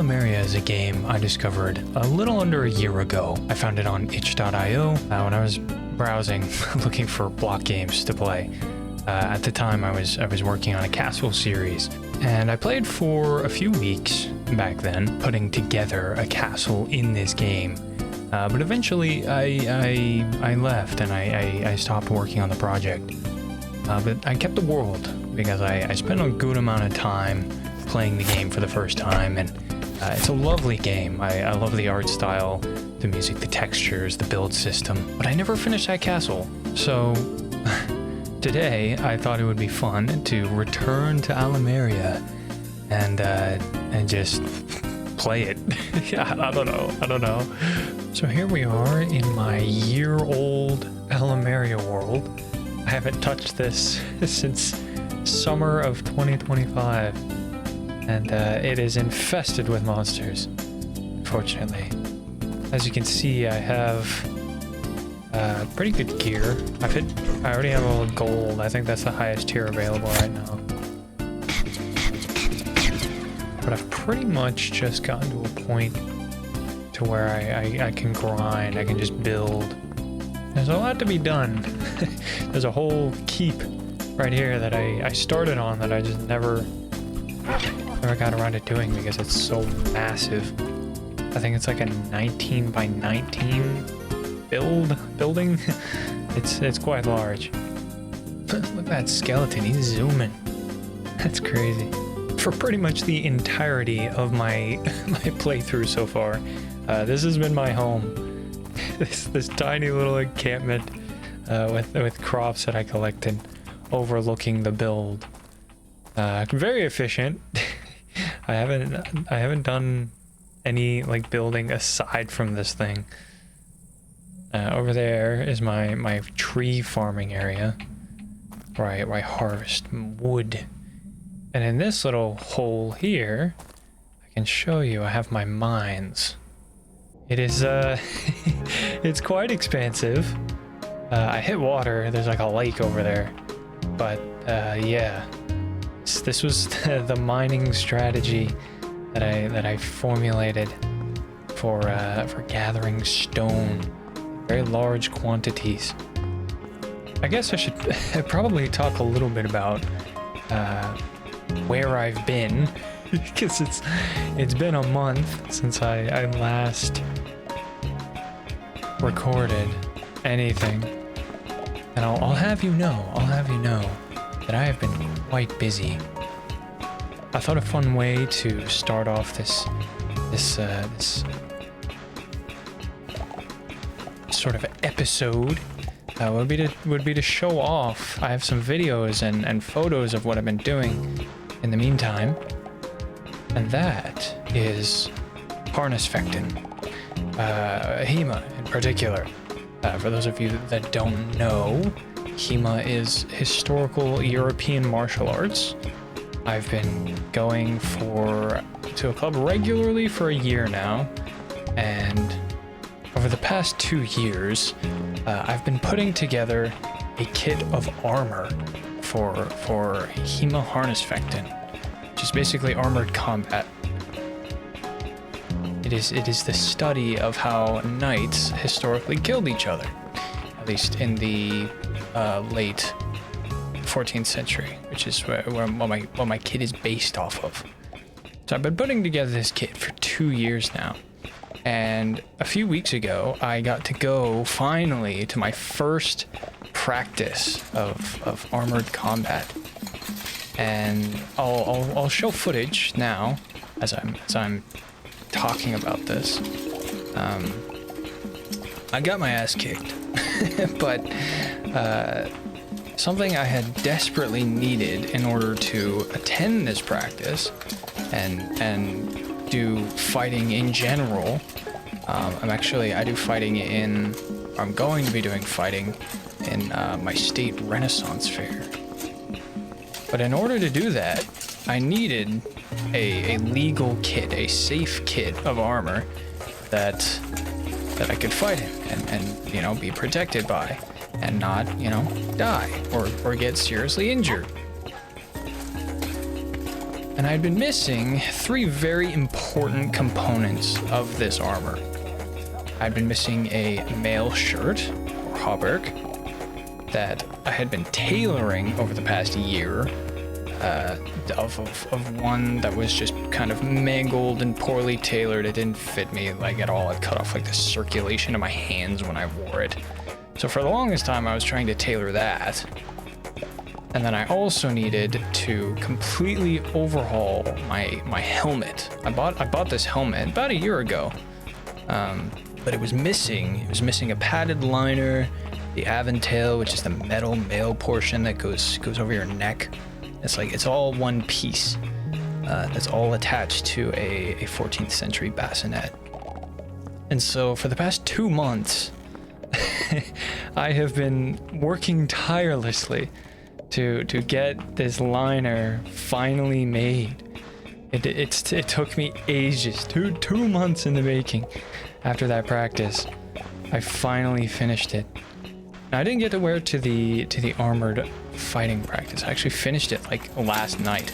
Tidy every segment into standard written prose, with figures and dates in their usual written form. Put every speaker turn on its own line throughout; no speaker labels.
Allumeria is a game I discovered a little under a year ago. I found it on itch.io when I was browsing looking for block games to play. At the time I was working on a castle series, and I played for a few weeks back then, putting together a castle in this game. But eventually I left and I stopped working on the project. But I kept the world because I spent a good amount of time playing the game for the first time, and it's a lovely game. I love the art style, the music, the textures, the build system, but I never finished that castle. So today I thought it would be fun to return to Allumeria and just play it. Yeah, I don't know. So here we are in my year-old Allumeria world. I haven't touched this since summer of 2025, and it is infested with monsters, unfortunately. As you can see, I have pretty good gear. I already have all gold. I think that's the highest tier available right now. But I've pretty much just gotten to a point to where I can grind, I can just build. There's a lot to be done. There's a whole keep right here that I started on that I just never got around to doing because it's so massive. I think it's like a 19 by 19 building. It's quite large. Look at that skeleton, he's zooming. That's crazy. For pretty much the entirety of my playthrough so far, this has been my home. This tiny little encampment with crops that I collected overlooking the build. Very efficient. I haven't done any like building aside from this thing. Over there is my tree farming area where I harvest wood. And in this little hole here, I can show you I have my mines. It is it's quite expansive. I hit water, there's like a lake over there. But yeah, this was the mining strategy that I formulated for gathering stone, very large quantities. I guess I should probably talk a little bit about where I've been, because it's been a month since I last recorded anything, and I'll have you know that I have been quite busy. I thought a fun way to start off this sort of episode would be to show off. I have some videos and photos of what I've been doing in the meantime, and that is harness fectin, HEMA in particular. For those of you that don't know, HEMA is historical European martial arts. I've been going to a club regularly for a year now, and over the past 2 years, I've been putting together a kit of armor for HEMA harness fectin, which is basically armored combat. It is the study of how knights historically killed each other, at least in the late 14th century, which is where my kit is based off of. So I've been putting together this kit for 2 years now, and a few weeks ago I got to go finally to my first practice of armored combat, and I'll show footage now as I'm talking about this. I got my ass kicked, but something I had desperately needed in order to attend this practice and do fighting in general. I do fighting I'm going to be doing fighting in my state Renaissance fair. But in order to do that, I needed a legal kit, a safe kit of armor that I could fight in and be protected by and not, die or get seriously injured.
And I'd been missing 3 very important components of this armor. I'd been missing a mail shirt, or hauberk, that I had been tailoring over the past year, of one that was just kind of mangled and poorly tailored. It didn't fit me like at all. It cut off like the circulation of my hands when I wore it. So for the longest time I was trying to tailor that. And then I also needed to completely overhaul my helmet. I bought this helmet about a year ago, but it was missing a padded liner, the aventail, which is the metal mail portion that goes over your neck. It's all one piece. That's all attached to a 14th century bassinet. And so for the past 2 months, I have been working tirelessly to get this liner finally made. It took me ages, two months in the making. After that practice, I finally finished it. Now, I didn't get to wear it to the armored fighting practice. I actually finished it like last night.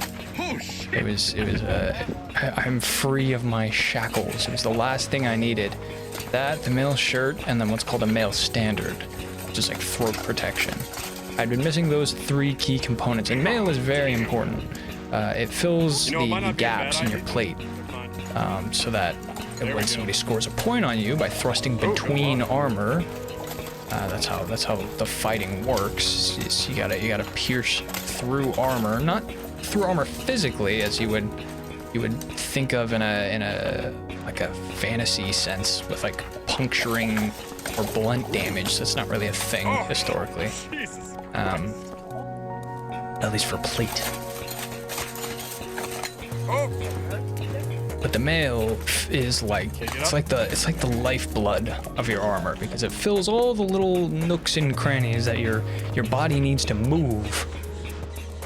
I'm free of my shackles. It was the last thing I needed. That, the mail shirt, and then what's called a mail standard, which is like throat protection. I'd been missing those 3 key components, and mail is very important. It fills the gaps in your plate, so that when somebody scores a point on you by thrusting between armor, that's how the fighting works. Is you gotta pierce through armor, not through armor physically, as you would think of in a like a fantasy sense, with like puncturing or blunt damage. That's not really a thing historically. At least for plate. But the mail is like it's like the lifeblood of your armor, because it fills all the little nooks and crannies that your body needs to move.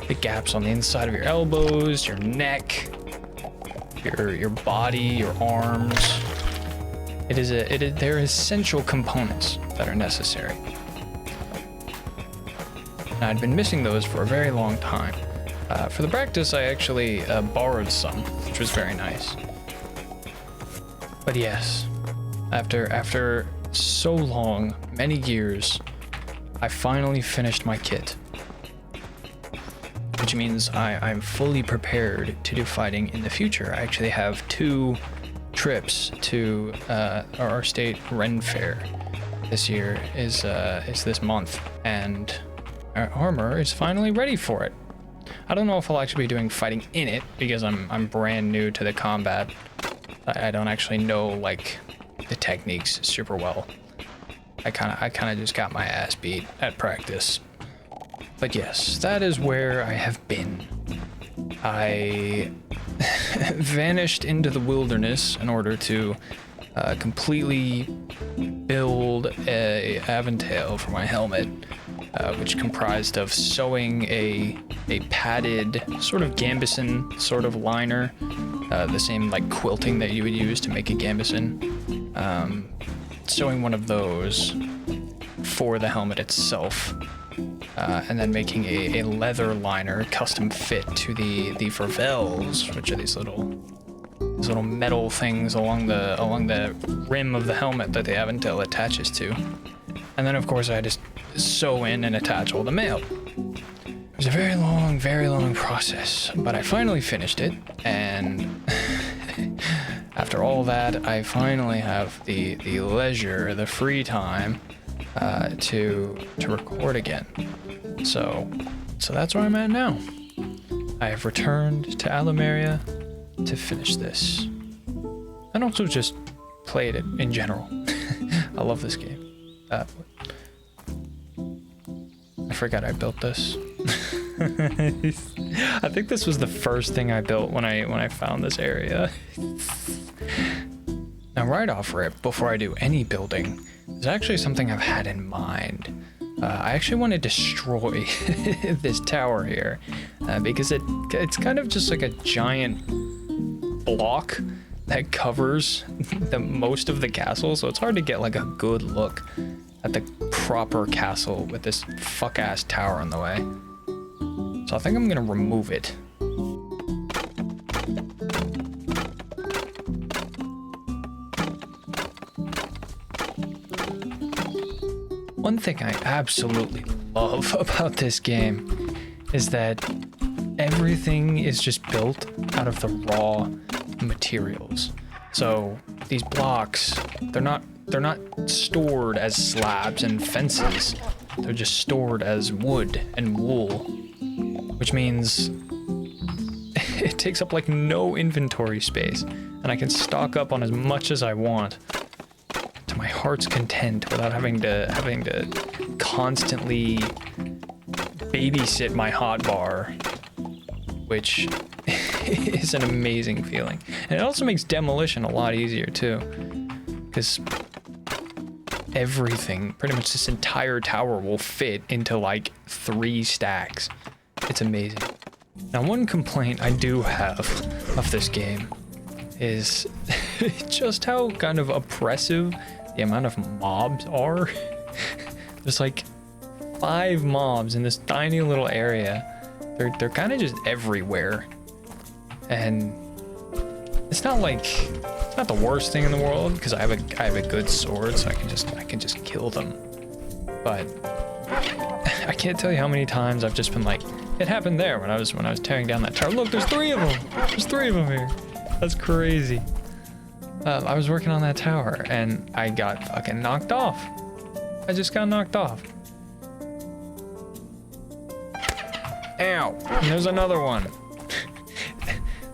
The gaps on the inside of your elbows, your neck, your body, your arms. They're essential components that are necessary. And I'd been missing those for a very long time. For the practice, I actually borrowed some, which was very nice. But yes, after so long, many years, I finally finished my kit. Which means I'm fully prepared to do fighting in the future. I actually have 2 trips to our state Ren Fair this year is this month, and our armor is finally ready for it. I don't know if I'll actually be doing fighting in it, because I'm brand new to the combat. I don't actually know like the techniques super well. I kind of just got my ass beat at practice. But yes, that is where I have been. I vanished into the wilderness in order to completely build a aventail for my helmet, which comprised of sewing a padded sort of gambeson sort of liner, the same like quilting that you would use to make a gambeson. Sewing one of those for the helmet itself, and then making a leather liner custom fit to the vervels, which are these little metal things along the rim of the helmet that the aventail attaches to. And then of course I just sew in and attach all the mail. It was a very long process, but I finally finished it, and after all that, I finally have the leisure, the free time to record again. So that's where I'm at now. I have returned to Allumeria to finish this, and also just play it in general. I love this game. I forgot I built this. I think this was the first thing I built when I found this area. Now, right off rip, before I do any building, there's actually something I've had in mind. I actually want to destroy this tower here, because it's kind of just like a giant block that covers most of the castle, so it's hard to get like a good look at the proper castle with this fuck-ass tower in the way. So I think I'm gonna remove it. One thing I absolutely love about this game is that everything is just built out of the raw materials. So these blocks, they're not stored as slabs and fences. They're just stored as wood and wool, which means it takes up like no inventory space, and I can stock up on as much as I want to my heart's content without having to constantly babysit my hotbar, which is an amazing feeling. And it also makes demolition a lot easier too, because everything, pretty much this entire tower, will fit into like 3 stacks. It's amazing. Now, one complaint I do have of this game is just how kind of oppressive the amount of mobs are. There's like 5 mobs in this tiny little area. They're kind of just everywhere, and it's not the worst thing in the world because I have a good sword, so I can just kill them. But I can't tell you how many times I've just been like, it happened there when I was tearing down that tower. Look, there's 3 of them. There's 3 of them here. That's crazy. I was working on that tower and I got fucking knocked off. I just got knocked off. Ow! And there's another one.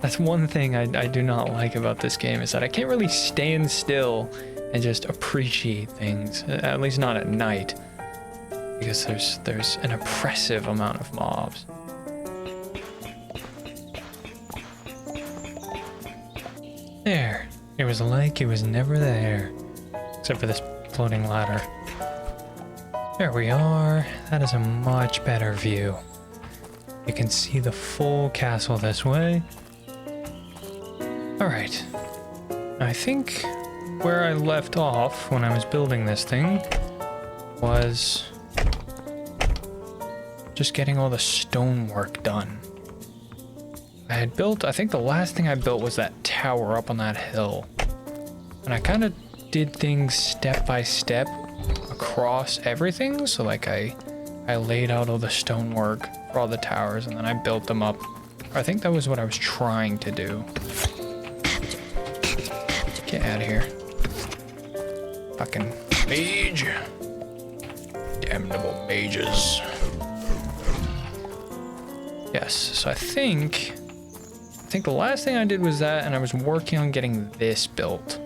That's one thing I do not like about this game, is that I can't really stand still and just appreciate things, at least not at night, because there's an oppressive amount of mobs. There. It was like it was never there, except for this floating ladder. There we are. That is a much better view. You can see the full castle this way. Alright. I think where I left off when I was building this thing was just getting all the stonework done. I think the last thing I built was that tower up on that hill. And I kind of did things step by step across everything. So like I laid out all the stonework for all the towers and then I built them up. I think that was what I was trying to do. Get out of here. Fucking mage. Damnable mages. Yes, so I think the last thing I did was that, and I was working on getting this built.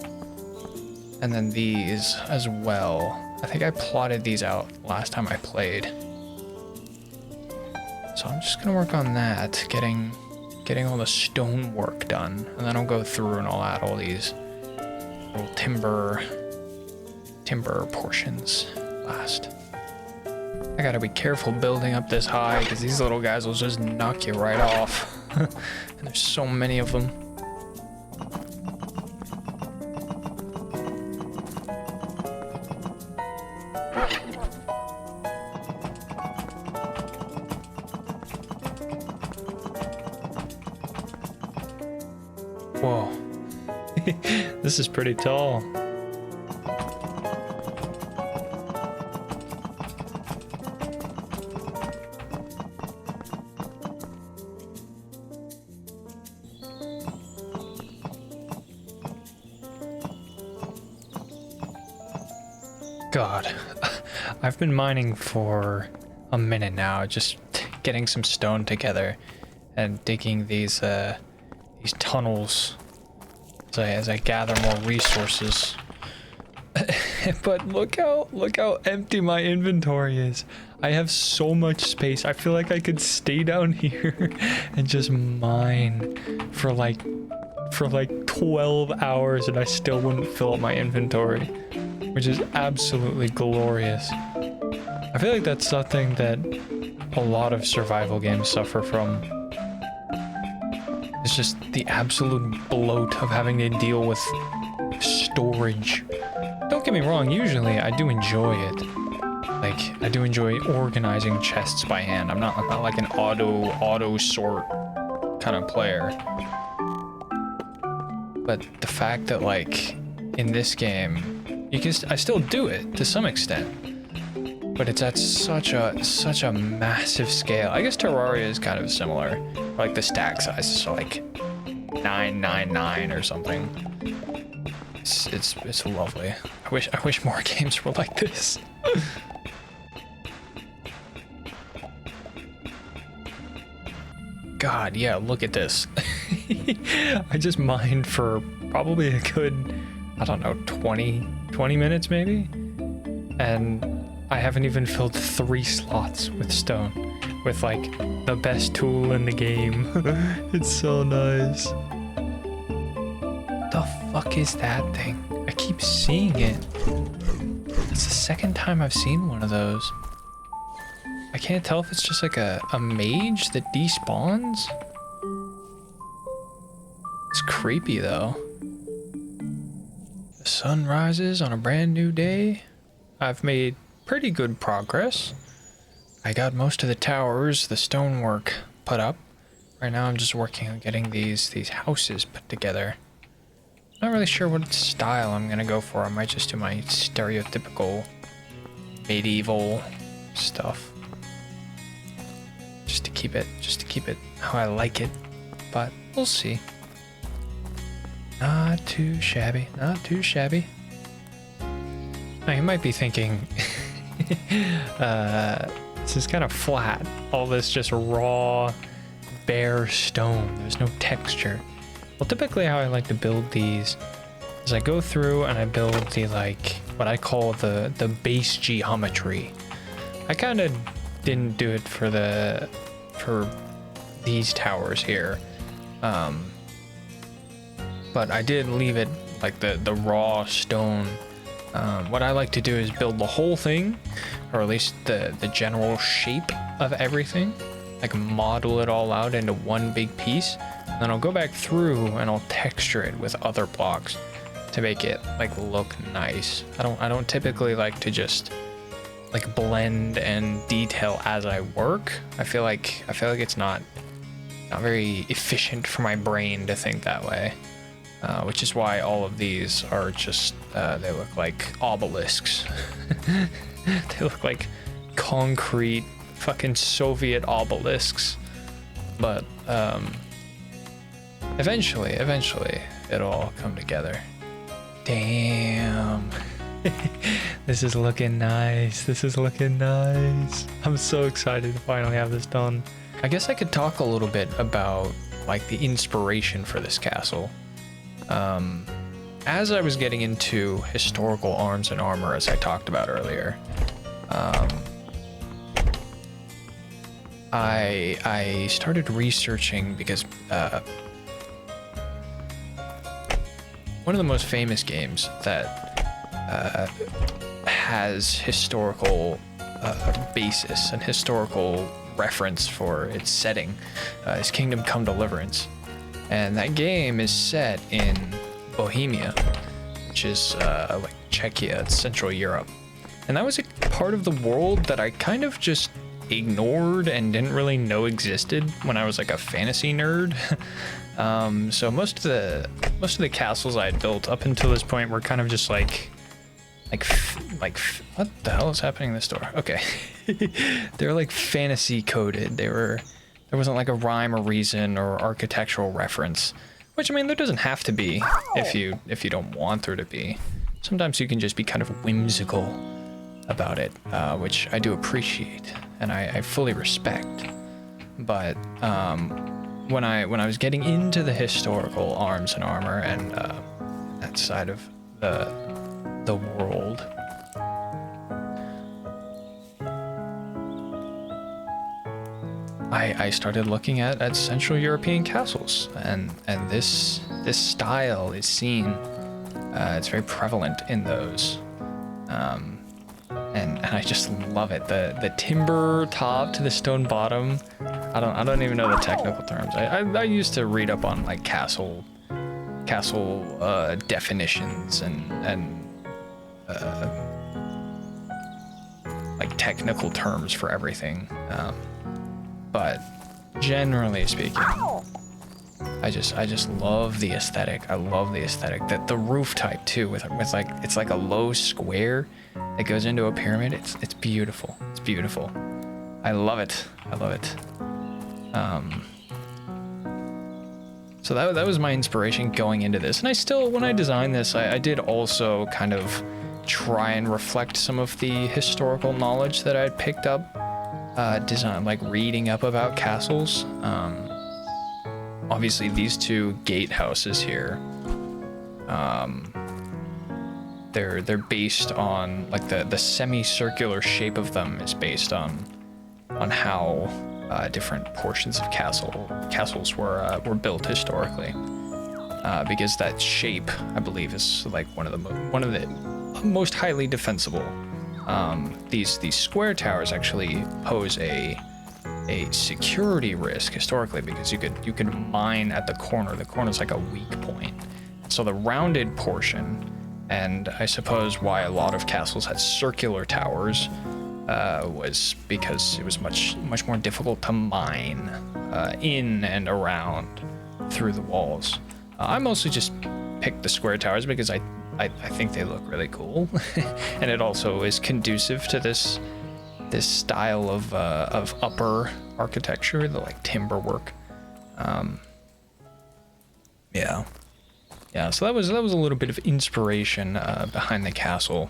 And then these as well. I think I plotted these out last time I played. So I'm just gonna work on that, getting all the stonework done. And then I'll go through and I'll add all these little timber portions last. I gotta be careful building up this high because these little guys will just knock you right off. And there's so many of them. Whoa. This is pretty tall. God, I've been mining for a minute now, just getting some stone together and digging these tunnels as I gather more resources. But look how empty my inventory is. I have so much space. I feel like I could stay down here and just mine for like 12 hours and I still wouldn't fill up my inventory, which is absolutely glorious. I feel like that's something that a lot of survival games suffer from. It's just the absolute bloat of having to deal with storage. Don't get me wrong, usually I do enjoy it. Like, I do enjoy organizing chests by hand. I'm not like an auto sort kind of player. But the fact that, like, in this game, I still do it to some extent. but it's at such a massive scale. I guess Terraria is kind of similar. Like the stack size is like 999 or something. It's lovely. I wish more games were like this. God, yeah, look at this. I just mined for probably a good, I don't know, 20 minutes maybe? And I haven't even filled 3 slots with stone, with like the best tool in the game. It's so nice. The fuck is that thing? I keep seeing it. It's the second time I've seen one of those. I can't tell if it's just like a mage that despawns. It's creepy though. The sun rises on a brand new day. I've made pretty good progress. I got most of the towers, the stonework put up. Right now I'm just working on getting these houses put together. Not really sure what style I'm gonna go for. I might just do my stereotypical medieval stuff. Just to keep it how I like it. But we'll see. Not too shabby, not too shabby. Now you might be thinking, this is kind of flat. All this just raw, bare stone. There's no texture. Well, typically how I like to build these is I go through and I build the like what I call the base geometry. I kind of didn't do it for these towers here, but I did leave it like the raw stone. What I like to do is build the whole thing, or at least the general shape of everything, like model it all out into one big piece. And then I'll go back through and I'll texture it with other blocks to make it like look nice. I don't typically like to just like blend and detail as I work. I feel like it's not very efficient for my brain to think that way. Which is why all of these are just they look like obelisks. They look like concrete fucking Soviet obelisks. But eventually it'll all come together. Damn. This is looking nice. This is looking nice. I'm so excited to finally have this done. I guess I could talk a little bit about like the inspiration for this castle. As I was getting into historical arms and armor, as I talked about earlier, I started researching because one of the most famous games that has historical basis and historical reference for its setting is Kingdom Come Deliverance. And that game is set in Bohemia, which is like Czechia, it's Central Europe. And that was a part of the world that I kind of just ignored and didn't really know existed when I was like a fantasy nerd. So most of the castles I had built up until this point were kind of just like what the hell is happening in this door? Okay. They were like fantasy coded. There wasn't like a rhyme or reason or architectural reference, which I mean there doesn't have to be if you don't want there to be. Sometimes you can just be kind of whimsical about it, which I do appreciate and I fully respect. But when I was getting into the historical arms and armor and that side of the world, I started looking at Central European castles, and this style is seen. It's very prevalent in those, and I just love it. The timber top to the stone bottom. I don't even know the technical terms. I used to read up on like castle definitions and like technical terms for everything. But generally speaking, I just love the aesthetic. I love the aesthetic. That the roof type too, with like, it's like a low square that goes into a pyramid. It's beautiful. It's beautiful. I love it. I love it. So that was my inspiration going into this. And I still, when I designed this, I did also kind of try and reflect some of the historical knowledge that I had picked up, like reading up about castles. Obviously these two gatehouses here, they're based on, like, the semicircular shape of them is based on how different portions of castles were built historically, because that shape, I believe, is like one of the most highly defensible. These square towers actually pose a security risk historically, because you could mine at the corner. The corner's like a weak point. So the rounded portion, and I suppose why a lot of castles had circular towers, was because it was much more difficult to mine in and around through the walls. I mostly just picked the square towers because I think they look really cool, and it also is conducive to this style of upper architecture, the like timber work. Yeah. So that was a little bit of inspiration behind the castle.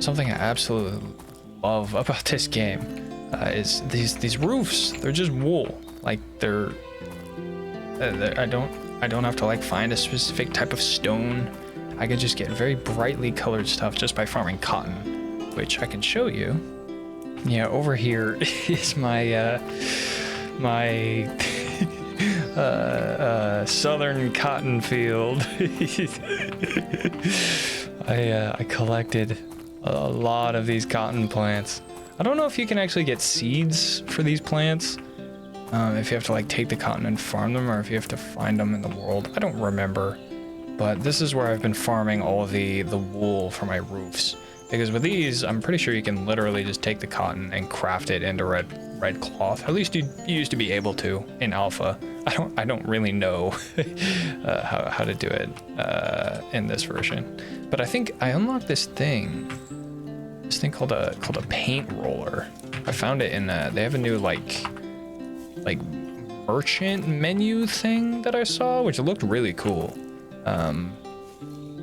Something I absolutely love about this game is these roofs. They're just wool. Like they're I don't have to like find a specific type of stone. I could just get very brightly colored stuff just by farming cotton, which I can show you. Yeah, over here is my southern cotton field. I collected a lot of these cotton plants. I don't know if you can actually get seeds for these plants, if you have to like take the cotton and farm them, or if you have to find them in the world. I don't remember, but this is where I've been farming all of the wool for my roofs. Because with these, I'm pretty sure you can literally just take the cotton and craft it into red cloth. At least you used to be able to in alpha. I don't really know how to do it in this version. But I think I unlocked this thing called a paint roller. I found it in they have a new like merchant menu thing that I saw, which looked really cool.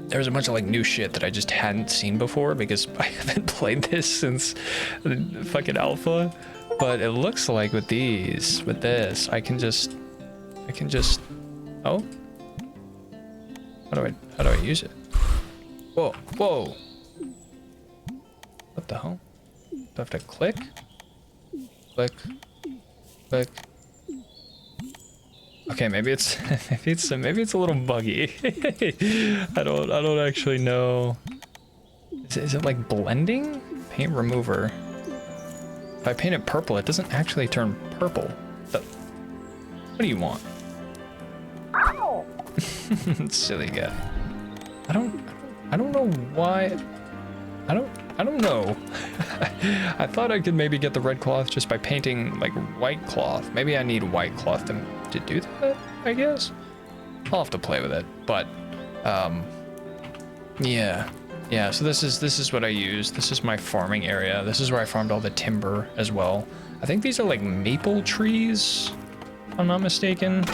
There was a bunch of like new shit that I just hadn't seen before because I haven't played this since fucking alpha. But it looks like with this, I can just, oh, how do I use it? Whoa. What the hell? Do I have to click? Click. Okay, maybe it's a little buggy. I don't actually know. Is it like blending? Paint remover. If I paint it purple, it doesn't actually turn purple. What do you want? Silly guy. I don't know why. I don't know. I thought I could maybe get the red cloth just by painting like white cloth. Maybe I need white cloth to do that, I guess. I'll have to play with it, but yeah, so this is what I use. This is my farming area. This is where I farmed all the timber as well. I think these are like maple trees, if I'm not mistaken.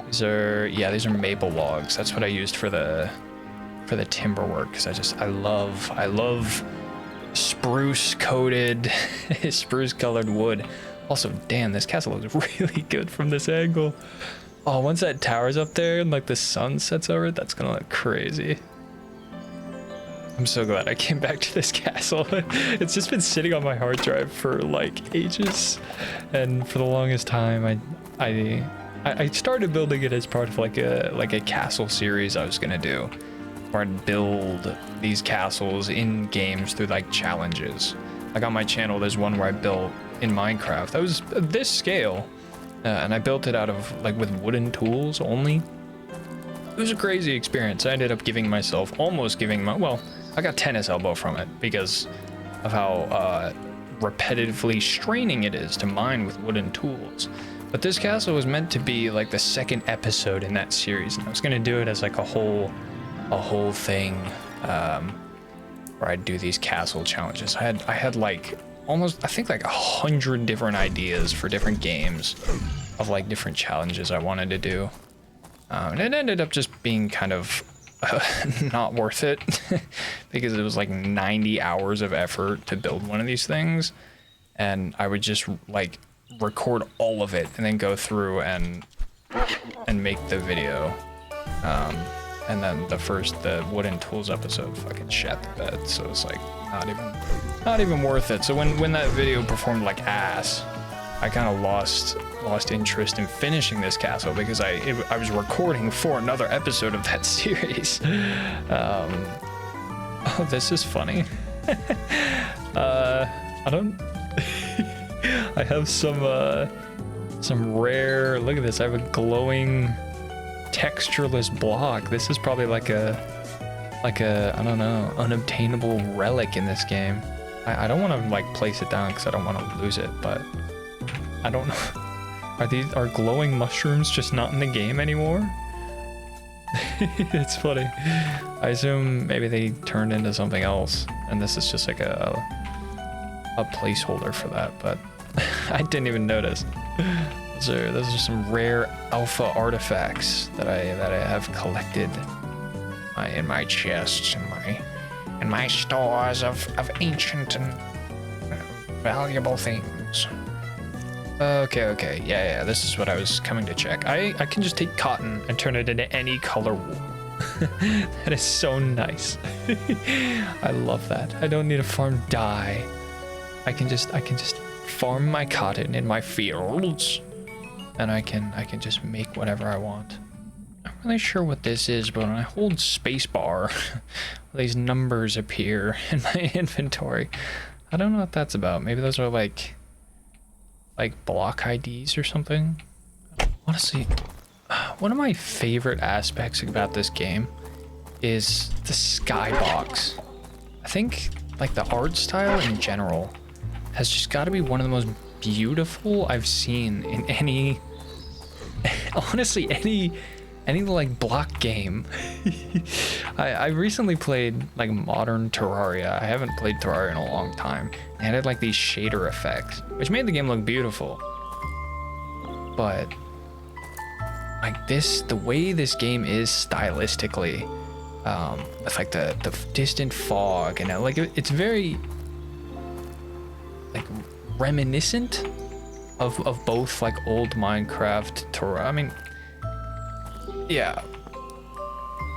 These are maple logs. That's what I used for the timber work, because I love spruce coated spruce colored wood. Also, damn, this castle looks really good from this angle. Oh, once that tower's up there and like the sun sets over it, that's gonna look crazy. I'm so glad I came back to this castle. It's just been sitting on my hard drive for like ages, and for the longest time I started building it as part of like a castle series I was gonna do, where I'd build these castles in games through like challenges. Like on my channel, there's one where I built in Minecraft that was this scale, and I built it out of like with wooden tools only. It was a crazy experience. I ended up almost giving my, well, I got tennis elbow from it because repetitively straining it is to mine with wooden tools. But this castle was meant to be like the second episode in that series, and I was gonna do it as like a whole thing, where I'd do these castle challenges. I had like almost, I think like 100 different ideas for different games of like different challenges I wanted to do, and it ended up just being kind of not worth it because it was like 90 hours of effort to build one of these things, and I would just like record all of it and then go through and make the video, and then the wooden tools episode fucking shat the bed, so it's like not even worth it. So when that video performed like ass, I kind of lost interest in finishing this castle because I was recording for another episode of that series. Oh, this is funny. I don't. I have some rare. Look at this. I have a glowing, textureless block. This is probably like a I don't know, unobtainable relic in this game. I don't want to like place it down because I don't want to lose it, but I don't know. Are glowing mushrooms just not in the game anymore? It's funny. I assume maybe they turned into something else, and this is just like a placeholder for that, but I didn't even notice. Those are some rare alpha artifacts that I have collected in my chests, in my stores of ancient and valuable things. Okay, yeah, this is what I was coming to check. I can just take cotton and turn it into any color wool. That is so nice. I love that. I don't need to farm dye. I can just farm my cotton in my fields, and I can just make whatever I want. I'm not really sure what this is, but when I hold spacebar, these numbers appear in my inventory. I don't know what that's about. Maybe those are like block IDs or something. Honestly, one of my favorite aspects about this game is the skybox. I think like the art style in general has just got to be one of the most beautiful I've seen in any, honestly, any like block game. I recently played like modern Terraria. I haven't played Terraria in a long time. And it had like these shader effects, which made the game look beautiful. But like the way this game is stylistically, with like the distant fog and like it's very like reminiscent of both like old Minecraft, Terraria. I mean, yeah,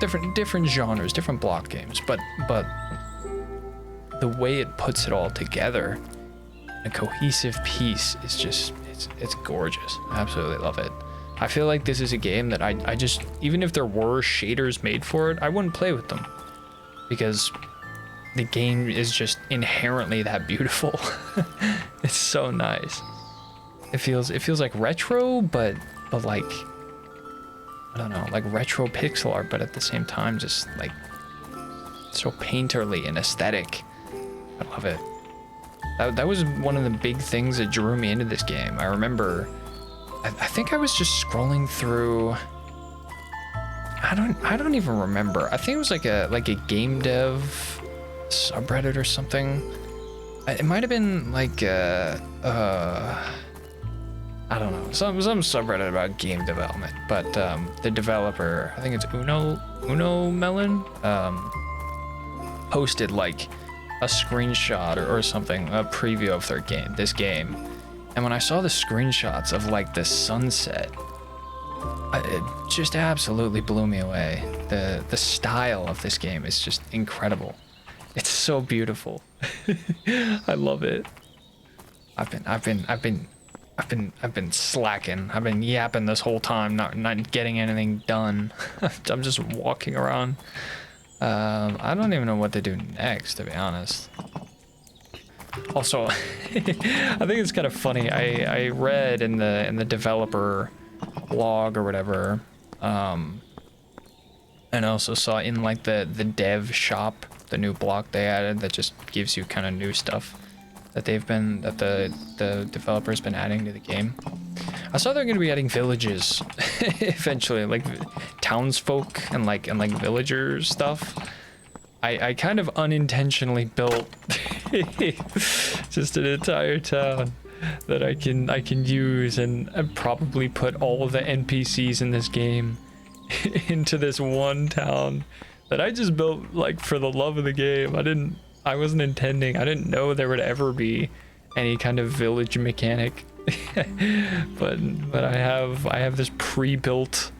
different genres, different block games, but the way it puts it all together, a cohesive piece, is just it's gorgeous. I absolutely love it. I feel like this is a game that I just, even if there were shaders made for it, I wouldn't play with them because the game is just inherently that beautiful. It's so nice. It feels like retro, but like, I don't know, like retro pixel art, but at the same time just like so painterly and aesthetic. I love it. That was one of the big things that drew me into this game. I remember, I think I was just scrolling through, I don't even remember. I think it was like a game dev subreddit or something. It might have been like I don't know, some subreddit about game development, but the developer, I think it's Uno Melon, posted like a screenshot or something, a preview of this game. And when I saw the screenshots of like the sunset, it just absolutely blew me away. The style of this game is just incredible. It's so beautiful. I love it. I've been slacking. I've been yapping this whole time, not getting anything done. I'm just walking around. I don't even know what to do next, to be honest. Also, I think it's kind of funny. I read in the developer blog or whatever, and also saw in like the dev shop the new block they added that just gives you kind of new stuff that the developer's been adding to the game. I saw they're going to be adding villages eventually, like townsfolk and like villager stuff. I kind of unintentionally built just an entire town that I can use and probably put all of the NPCs in this game into this one town that I just built like for the love of the game. I wasn't intending. I didn't know there would ever be any kind of village mechanic. but I have this pre-built,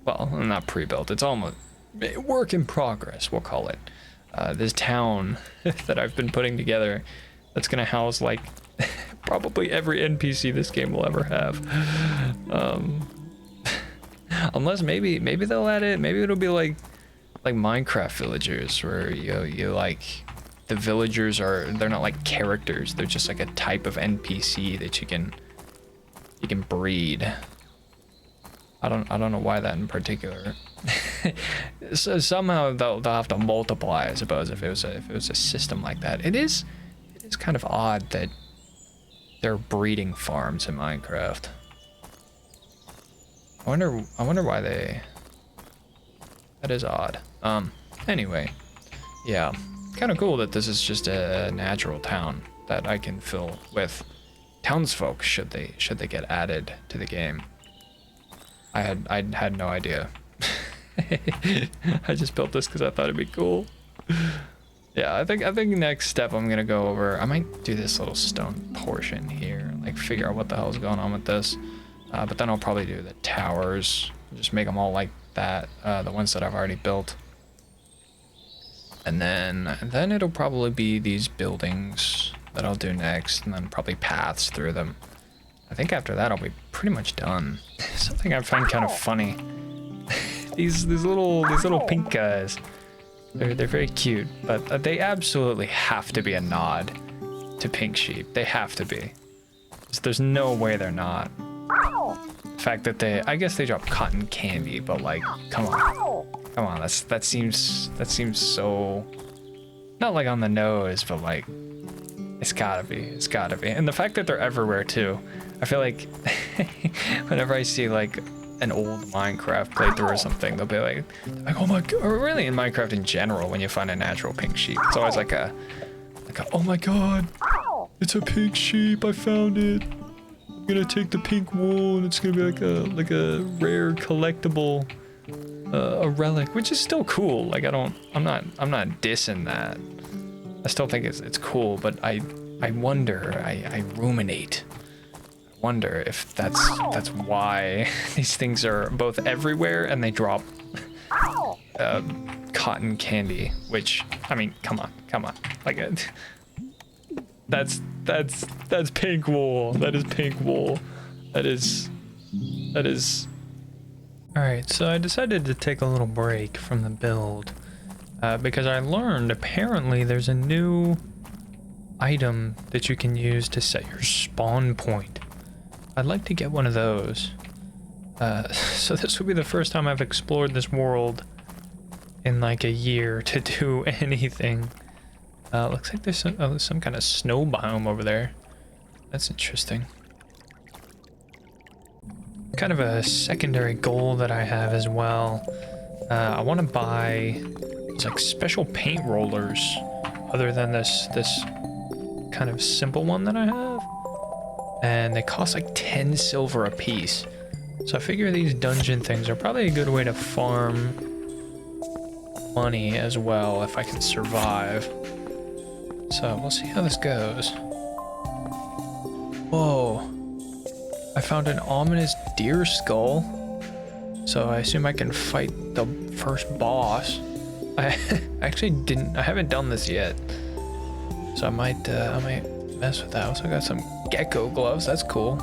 well, not pre-built, it's almost work in progress, we'll call it. This town that I've been putting together that's gonna house like probably every NPC this game will ever have. Unless maybe they'll add it, maybe it'll be like Minecraft villagers where you like the villagers they're not like characters, they're just like a type of NPC that you can breed. I don't know why that in particular. So somehow they'll have to multiply, I suppose, if it was a system like that. It is kind of odd that there are breeding farms in Minecraft. I wonder why that is odd. Anyway, yeah, kind of cool that this is just a natural town that I can fill with townsfolk should they get added to the game. I had no idea. I just built this because I thought it'd be cool. Yeah, I think next step I'm gonna go over. I might do this little stone portion here, like figure out what the hell's going on with this. But then I'll probably do the towers, just make them all like that, the ones that I've already built. And then it'll probably be these buildings that I'll do next, and then probably paths through them. I think after that I'll be pretty much done. Something I find kind of funny. these little pink guys. They're very cute, but they absolutely have to be a nod to pink sheep. They have to be. There's no way they're not. The fact that I guess they drop cotton candy, but like, come on, that seems so, not like on the nose, but like, it's gotta be. And the fact that they're everywhere too. I feel like whenever I see like an old Minecraft playthrough or something, they'll be like, oh my god, or really in Minecraft in general, when you find a natural pink sheep, it's always like a oh my god, it's a pink sheep, I found it. I'm gonna take the pink wool and it's gonna be like a rare collectible, a relic, which is still cool. Like I'm not dissing that. I still think it's cool, but I wonder, I ruminate. I wonder if that's why these things are both everywhere and they drop cotton candy, which, I mean, come on, like that's pink wool. That is pink wool. That is. All right, so I decided to take a little break from the build because I learned apparently there's a new item that you can use to set your spawn point. I'd like to get one of those. So this will be the first time I've explored this world in like a year to do anything. Looks like there's some kind of snow biome over there. That's interesting. Kind of a secondary goal that I have as well. I want to buy like special paint rollers other than this kind of simple one that I have. And they cost like 10 silver a piece. So I figure these dungeon things are probably a good way to farm money as well if I can survive. So we'll see how this goes. Whoa. I found an ominous deer skull. So I assume I can fight the first boss. I haven't done this yet. So I might mess with that. Also got some gecko gloves, that's cool.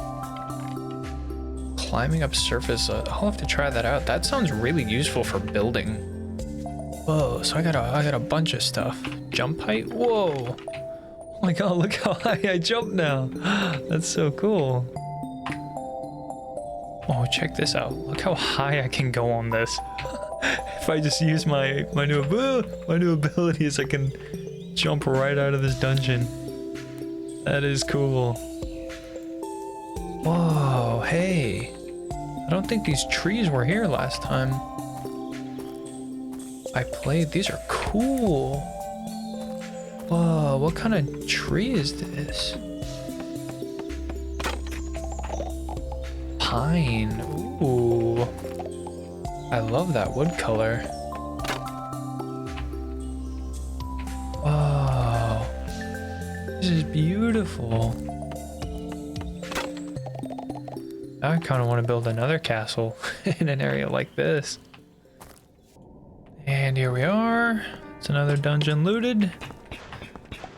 Climbing up surface, I'll have to try that out. That sounds really useful for building. Whoa, so I got a bunch of stuff. Jump height, whoa. Oh my god, look how high I jump now. That's so cool. Oh, check this out. Look how high I can go on this.
If I just use my new abilities, I can jump right out of this dungeon. That is cool. Whoa, hey. I don't think these trees were here last time I played. These are cool. Whoa, what kind of tree is this? Pine. Ooh. I love that wood color. Whoa. This is beautiful. I kind of want to build another castle in an area like this. And here we are. It's another dungeon looted.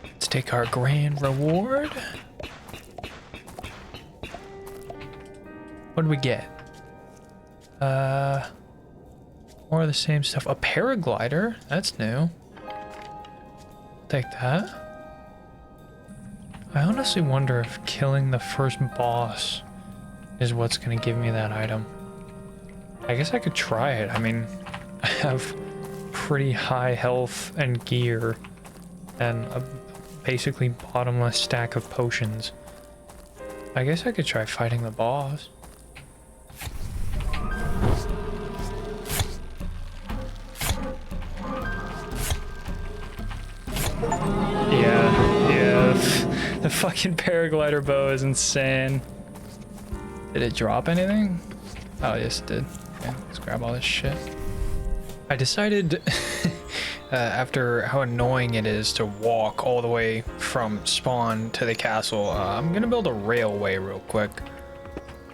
Let's take our grand reward. What did we get? More of the same stuff. A paraglider? That's new. Take that. I honestly wonder if killing the first boss is what's going to give me that item. I guess I could try it. I mean, I have pretty high health and gear and a basically bottomless stack of potions. I guess I could try fighting the boss. Yeah, the fucking paraglider bow is insane. Did it drop anything? Oh, yes it did. Okay, let's grab all this shit. I decided, after how annoying it is to walk all the way from spawn to the castle, I'm gonna build a railway real quick.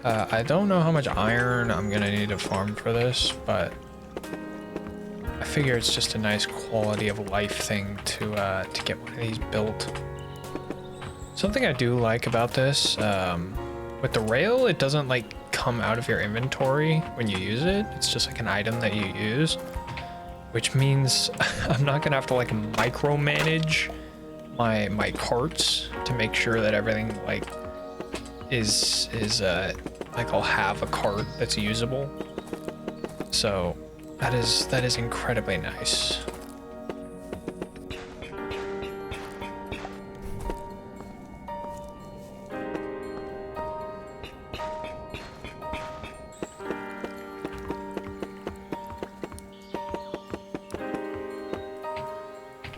I don't know how much iron I'm gonna need to farm for this, but I figure it's just a nice quality of life thing to get one of these built. Something I do like about this, with the rail, it doesn't like come out of your inventory when you use it. It's just like an item that you use, which means I'm not gonna have to like micromanage my carts to make sure that everything like is like I'll have a cart that's usable. So that is incredibly nice.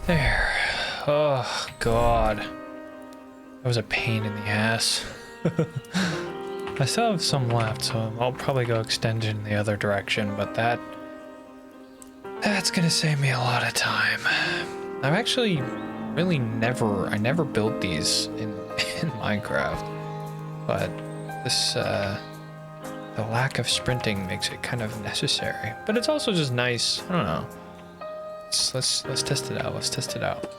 There. Oh, God. That was a pain in the ass. I still have some left, so I'll probably go extend in the other direction, but that's gonna save me a lot of time. I've actually really I never built these in Minecraft, but this, the lack of sprinting makes it kind of necessary, but it's also just nice. I don't know. Let's test it out. Let's test it out.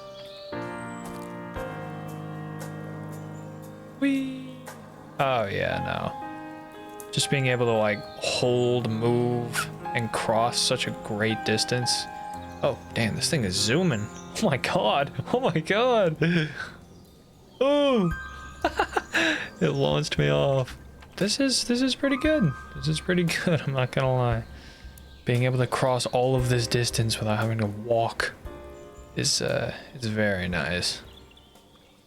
Whee! Oh yeah, no. Just being able to like hold, move, and cross such a great distance. Oh damn, this thing is zooming. Oh my god. Oh my god. Oh. It launched me off. This is pretty good. This is pretty good. I'm not gonna lie. Being able to cross all of this distance without having to walk is very nice.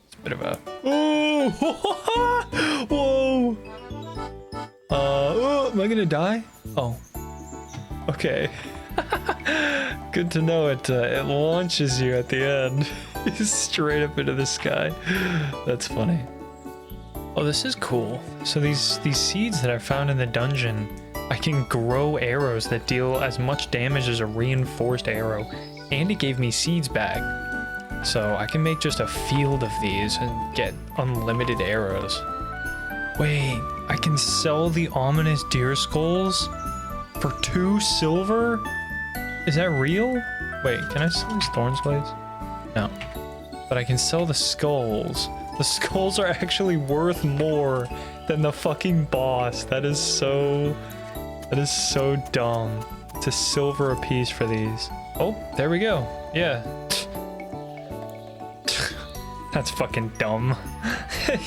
It's a bit of a whoa. Am I gonna die? Oh, okay. Good to know. It launches you at the end straight up into the sky. That's funny. Oh, this is cool. So these seeds that I found in the dungeon, I can grow arrows that deal as much damage as a reinforced arrow, and it gave me seeds back. So I can make just a field of these and get unlimited arrows. Wait, I can sell the ominous deer skulls for 2 silver? Is that real? Wait, can I sell these thorn blades? No. But I can sell the skulls. The skulls are actually worth more than the fucking boss. That is so dumb. It's a silver a piece for these. Oh, there we go. Yeah. That's fucking dumb.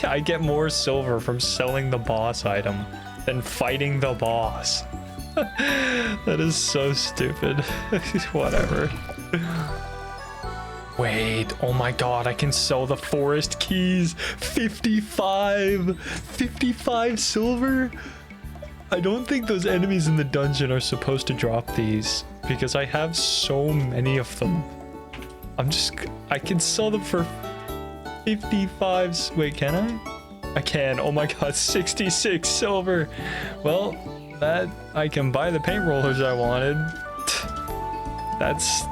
I get more silver from selling the boss item than fighting the boss. That is so stupid. Whatever. Wait, oh my god, I can sell the forest keys. 55 silver. I don't think those enemies in the dungeon are supposed to drop these because I have so many of them. I can sell them for 55. Wait, can I? I can. Oh my god, 66 silver. Well, that I can buy the paint rollers I wanted. That's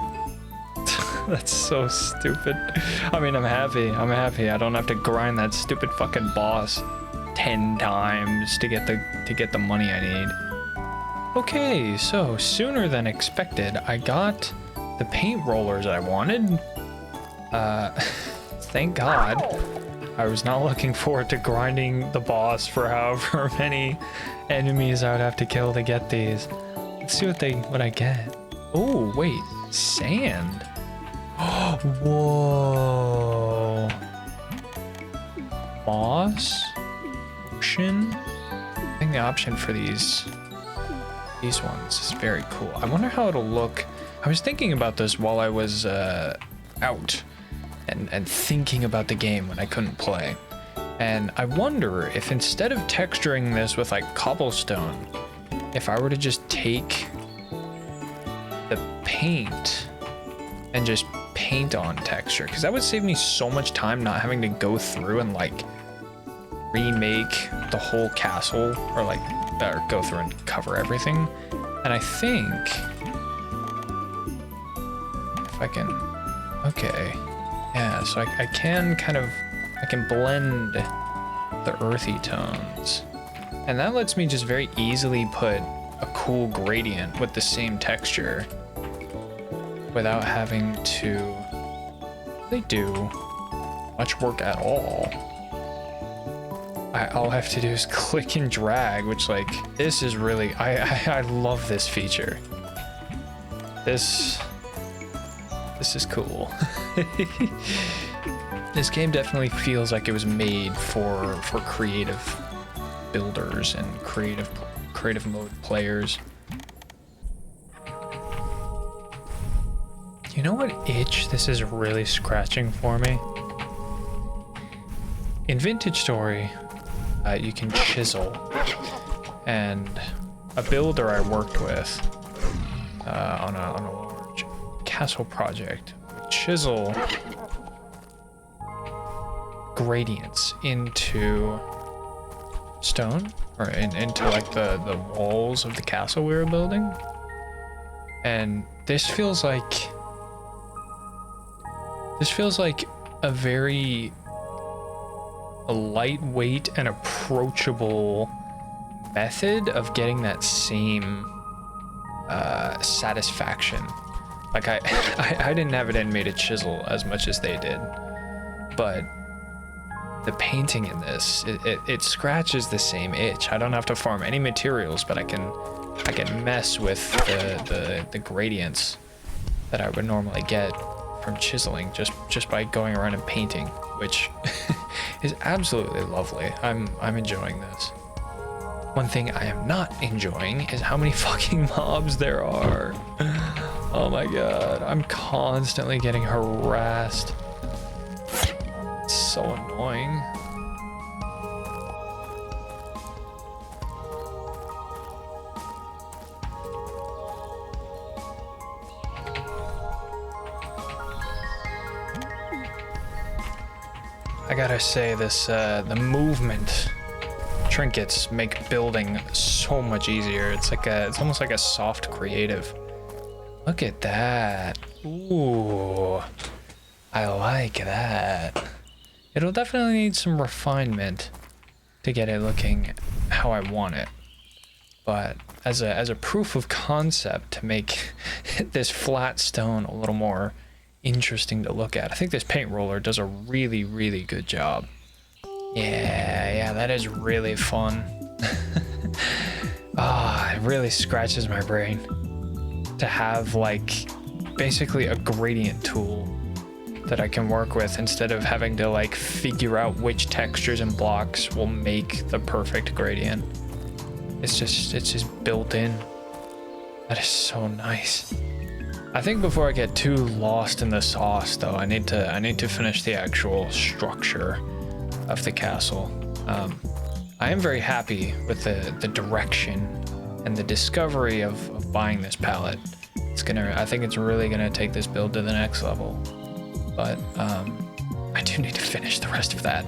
so stupid. I mean, I'm happy. I don't have to grind that stupid fucking boss 10 times to get the money I need. Okay, so sooner than expected, I got the paint rollers I wanted. Thank God. I was not looking forward to grinding the boss for however many enemies I would have to kill to get these. Let's see what I get. Oh, wait, sand. Whoa. Moss? Ocean? I think the option for these ones is very cool. I wonder how it'll look. I was thinking about this while I was out and thinking about the game when I couldn't play. And I wonder if instead of texturing this with like cobblestone, if I were to just take the paint and just paint on texture, because that would save me so much time not having to go through and like remake the whole castle or like go through and cover everything. And I think if I can, okay, yeah, so I can blend the earthy tones, and that lets me just very easily put a cool gradient with the same texture without having to really do much work at all. All I have to do is click and drag, which like, this is really, I love this feature. This is cool. This game definitely feels like it was made for creative builders and creative mode players. You know what itch this is really scratching for me? In Vintage Story, you can chisel, and a builder I worked with on a large castle project would chisel gradients into stone or into like the walls of the castle we were building, and this feels like a very lightweight and approachable method of getting that same satisfaction. Like I didn't have it animated chisel as much as they did, but the painting in this, it scratches the same itch. I don't have to farm any materials, but I can mess with the gradients that I would normally get from chiseling just by going around and painting, which is absolutely lovely. I'm enjoying this. One thing I am not enjoying is how many fucking mobs there are. Oh my god, I'm constantly getting harassed. It's so annoying. I gotta say, this the movement trinkets make building so much easier. It's almost like a soft creative. Look at that. Ooh, I like that. It'll definitely need some refinement to get it looking how I want it. But as a proof of concept to make this flat stone a little more interesting to look at, I think this paint roller does a really, really good job. Yeah, that is really fun. It really scratches my brain to have like basically a gradient tool that I can work with instead of having to like figure out which textures and blocks will make the perfect gradient. It's just built in.
That is so nice. I think before I get too lost in the sauce, though, I need to finish the actual structure of the castle. I am very happy with the direction and the discovery of buying this palette. I think it's really gonna take this build to the next level. But I do need to finish the rest of that.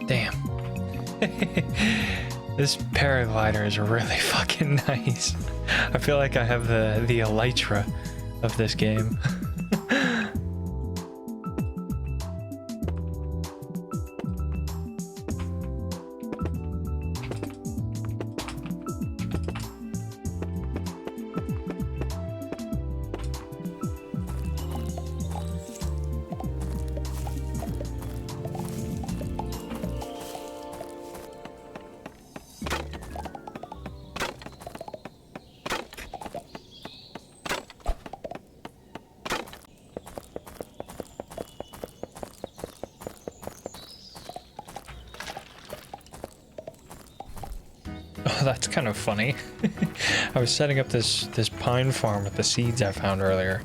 Damn. This paraglider is really fucking nice. I feel like I have the elytra of this game. Oh, that's kind of funny. I was setting up this pine farm with the seeds I found earlier,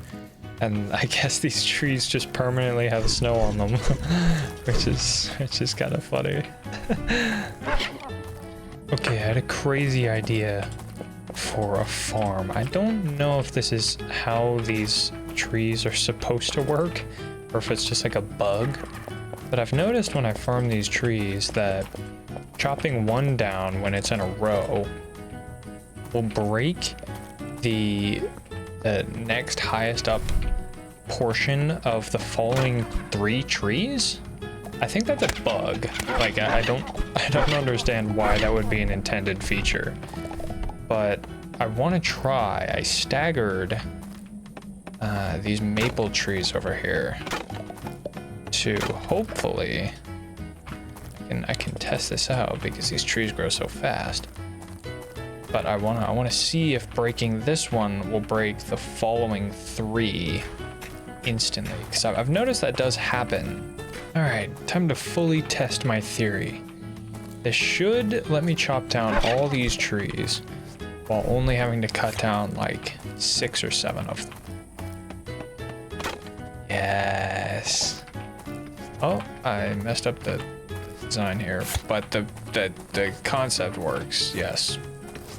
and I guess these trees just permanently have snow on them, which is kind of funny. Okay, I had a crazy idea for a farm. I don't know if this is how these trees are supposed to work, or if it's just like a bug, but I've noticed when I farm these trees that chopping one down when it's in a row will break the next highest up portion of the following 3 trees. I think that's a bug. Like I don't understand why that would be an intended feature, but I want to try. I staggered these maple trees over here to hopefully I can test this out because these trees grow so fast. But I wanna see if breaking this one will break the following 3 instantly, because I've noticed that does happen. All right, time to fully test my theory. This should let me chop down all these trees while only having to cut down like 6 or 7 of them. Yes. Oh, I messed up the design here, but the concept works. Yes.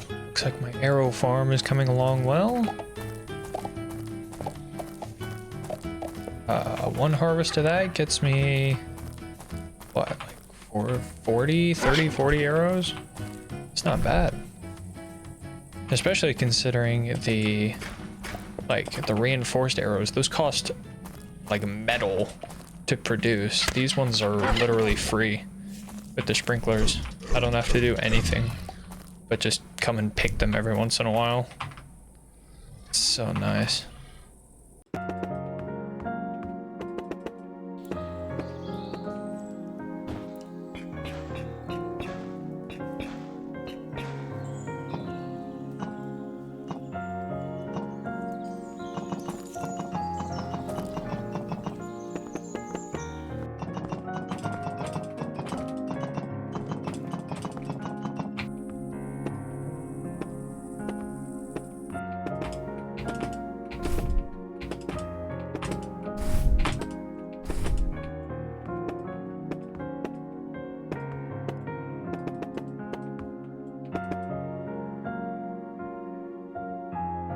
Looks like my arrow farm is coming along well. One harvest of that gets me what, like 40 arrows? It's not bad. Especially considering the reinforced arrows, those cost like metal to produce. These ones are literally free with the sprinklers. I don't have to do anything but just come and pick them every once in a while. It's so nice.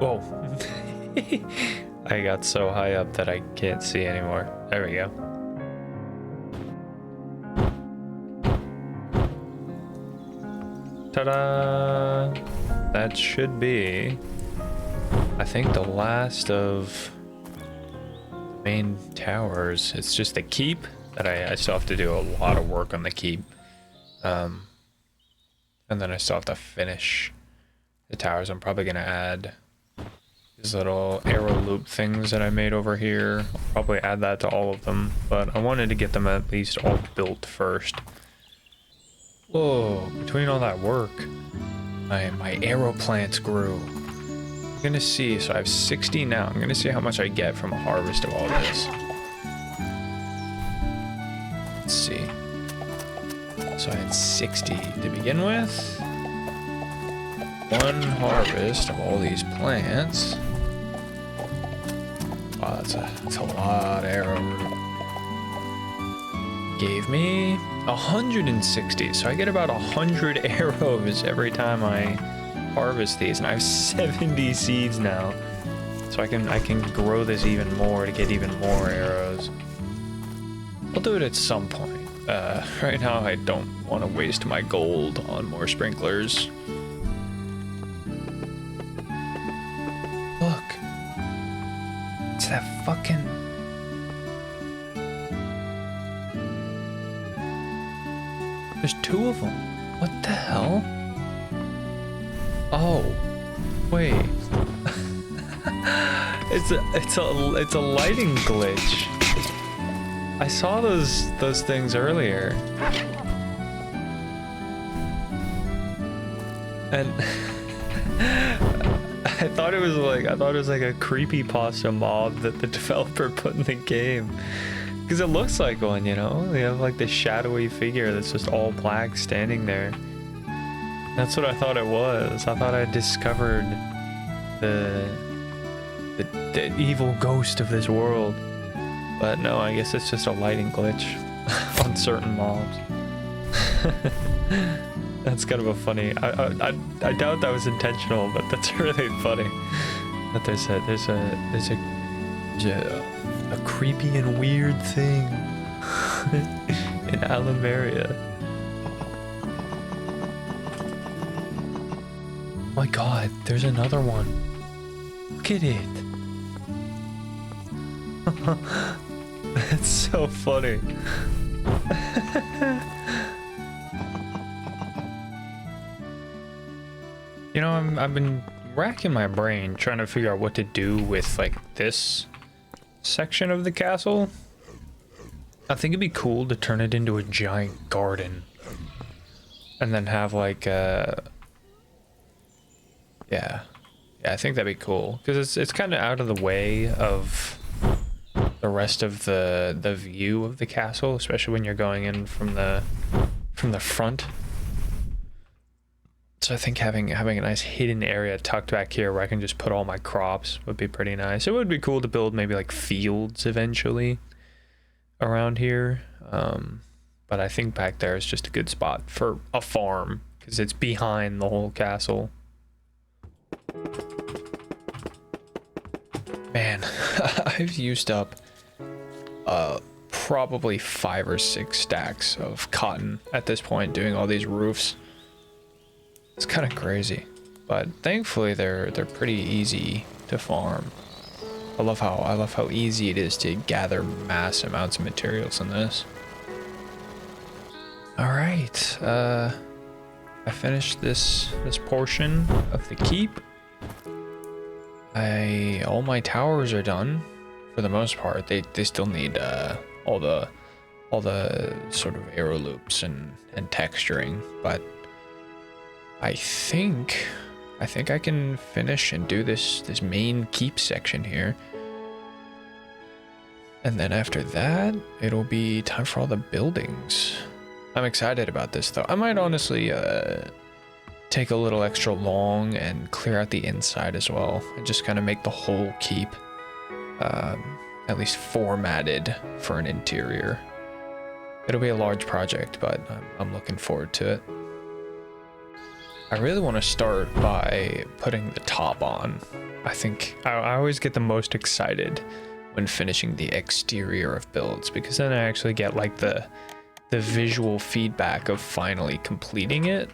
Whoa. I got so high up that I can't see anymore. There we go.
Ta-da! That should be, I think, the last of the main towers. It's just the keep that I still have to do a lot of work on the keep. And then I still have to finish the towers. I'm probably gonna add these little arrow loop things that I made over here. I'll probably add that to all of them, but I wanted to get them at least all built first. Whoa, between all that work, my arrow plants grew. I'm gonna see, so I have 60 now. I'm gonna see how much I get from a harvest of all this. Let's see. So I had 60 to begin with. One harvest of all these plants. Wow, that's a lot of arrowroot. Gave me 160, so I get about 100 arrows every time I harvest these, and I have 70 seeds now, so I can grow this even more to get even more arrows. I'll do it at some point. Right now I don't want to waste my gold on more sprinklers. Look, it's that fucking... There's two of them. What the hell? Oh, wait. it's a lighting glitch. I saw those things earlier. And I thought it was like a creepypasta mob that the developer put in the game. Because it looks like one, you know? They have like this shadowy figure that's just all black standing there. That's what I thought it was. I thought I discovered the evil ghost of this world. But no, I guess it's just a lighting glitch on certain mobs. That's kind of a funny... I doubt that was intentional, but that's really funny. That there's a creepy and weird thing in Allumeria. My god, there's another one. Look at it. That's so funny. You know, I've been racking my brain trying to figure out what to do with like this section of the castle. I think it'd be cool to turn it into a giant garden and then have like yeah, I think that'd be cool because it's kind of out of the way of the rest of the view of the castle, especially when you're going in from the front. So I think having a nice hidden area tucked back here where I can just put all my crops would be pretty nice. It would be cool to build maybe like fields eventually around here. But I think back there is just a good spot for a farm because it's behind the whole castle. Man, I've used up probably 5 or 6 stacks of cotton at this point doing all these roofs. It's kind of crazy, but thankfully they're pretty easy to farm. I love how easy it is to gather mass amounts of materials in this. All right, I finished this portion of the keep. All my towers are done for the most part. They still need all the sort of arrow loops and texturing, but I think I can finish and do this main keep section here. And then after that, it'll be time for all the buildings. I'm excited about this though. I might honestly take a little extra long and clear out the inside as well and just kind of make the whole keep at least formatted for an interior. It'll be a large project, but I'm looking forward to it. I really want to start by putting the top on. I think I always get the most excited when finishing the exterior of builds because then I actually get like the visual feedback of finally completing it.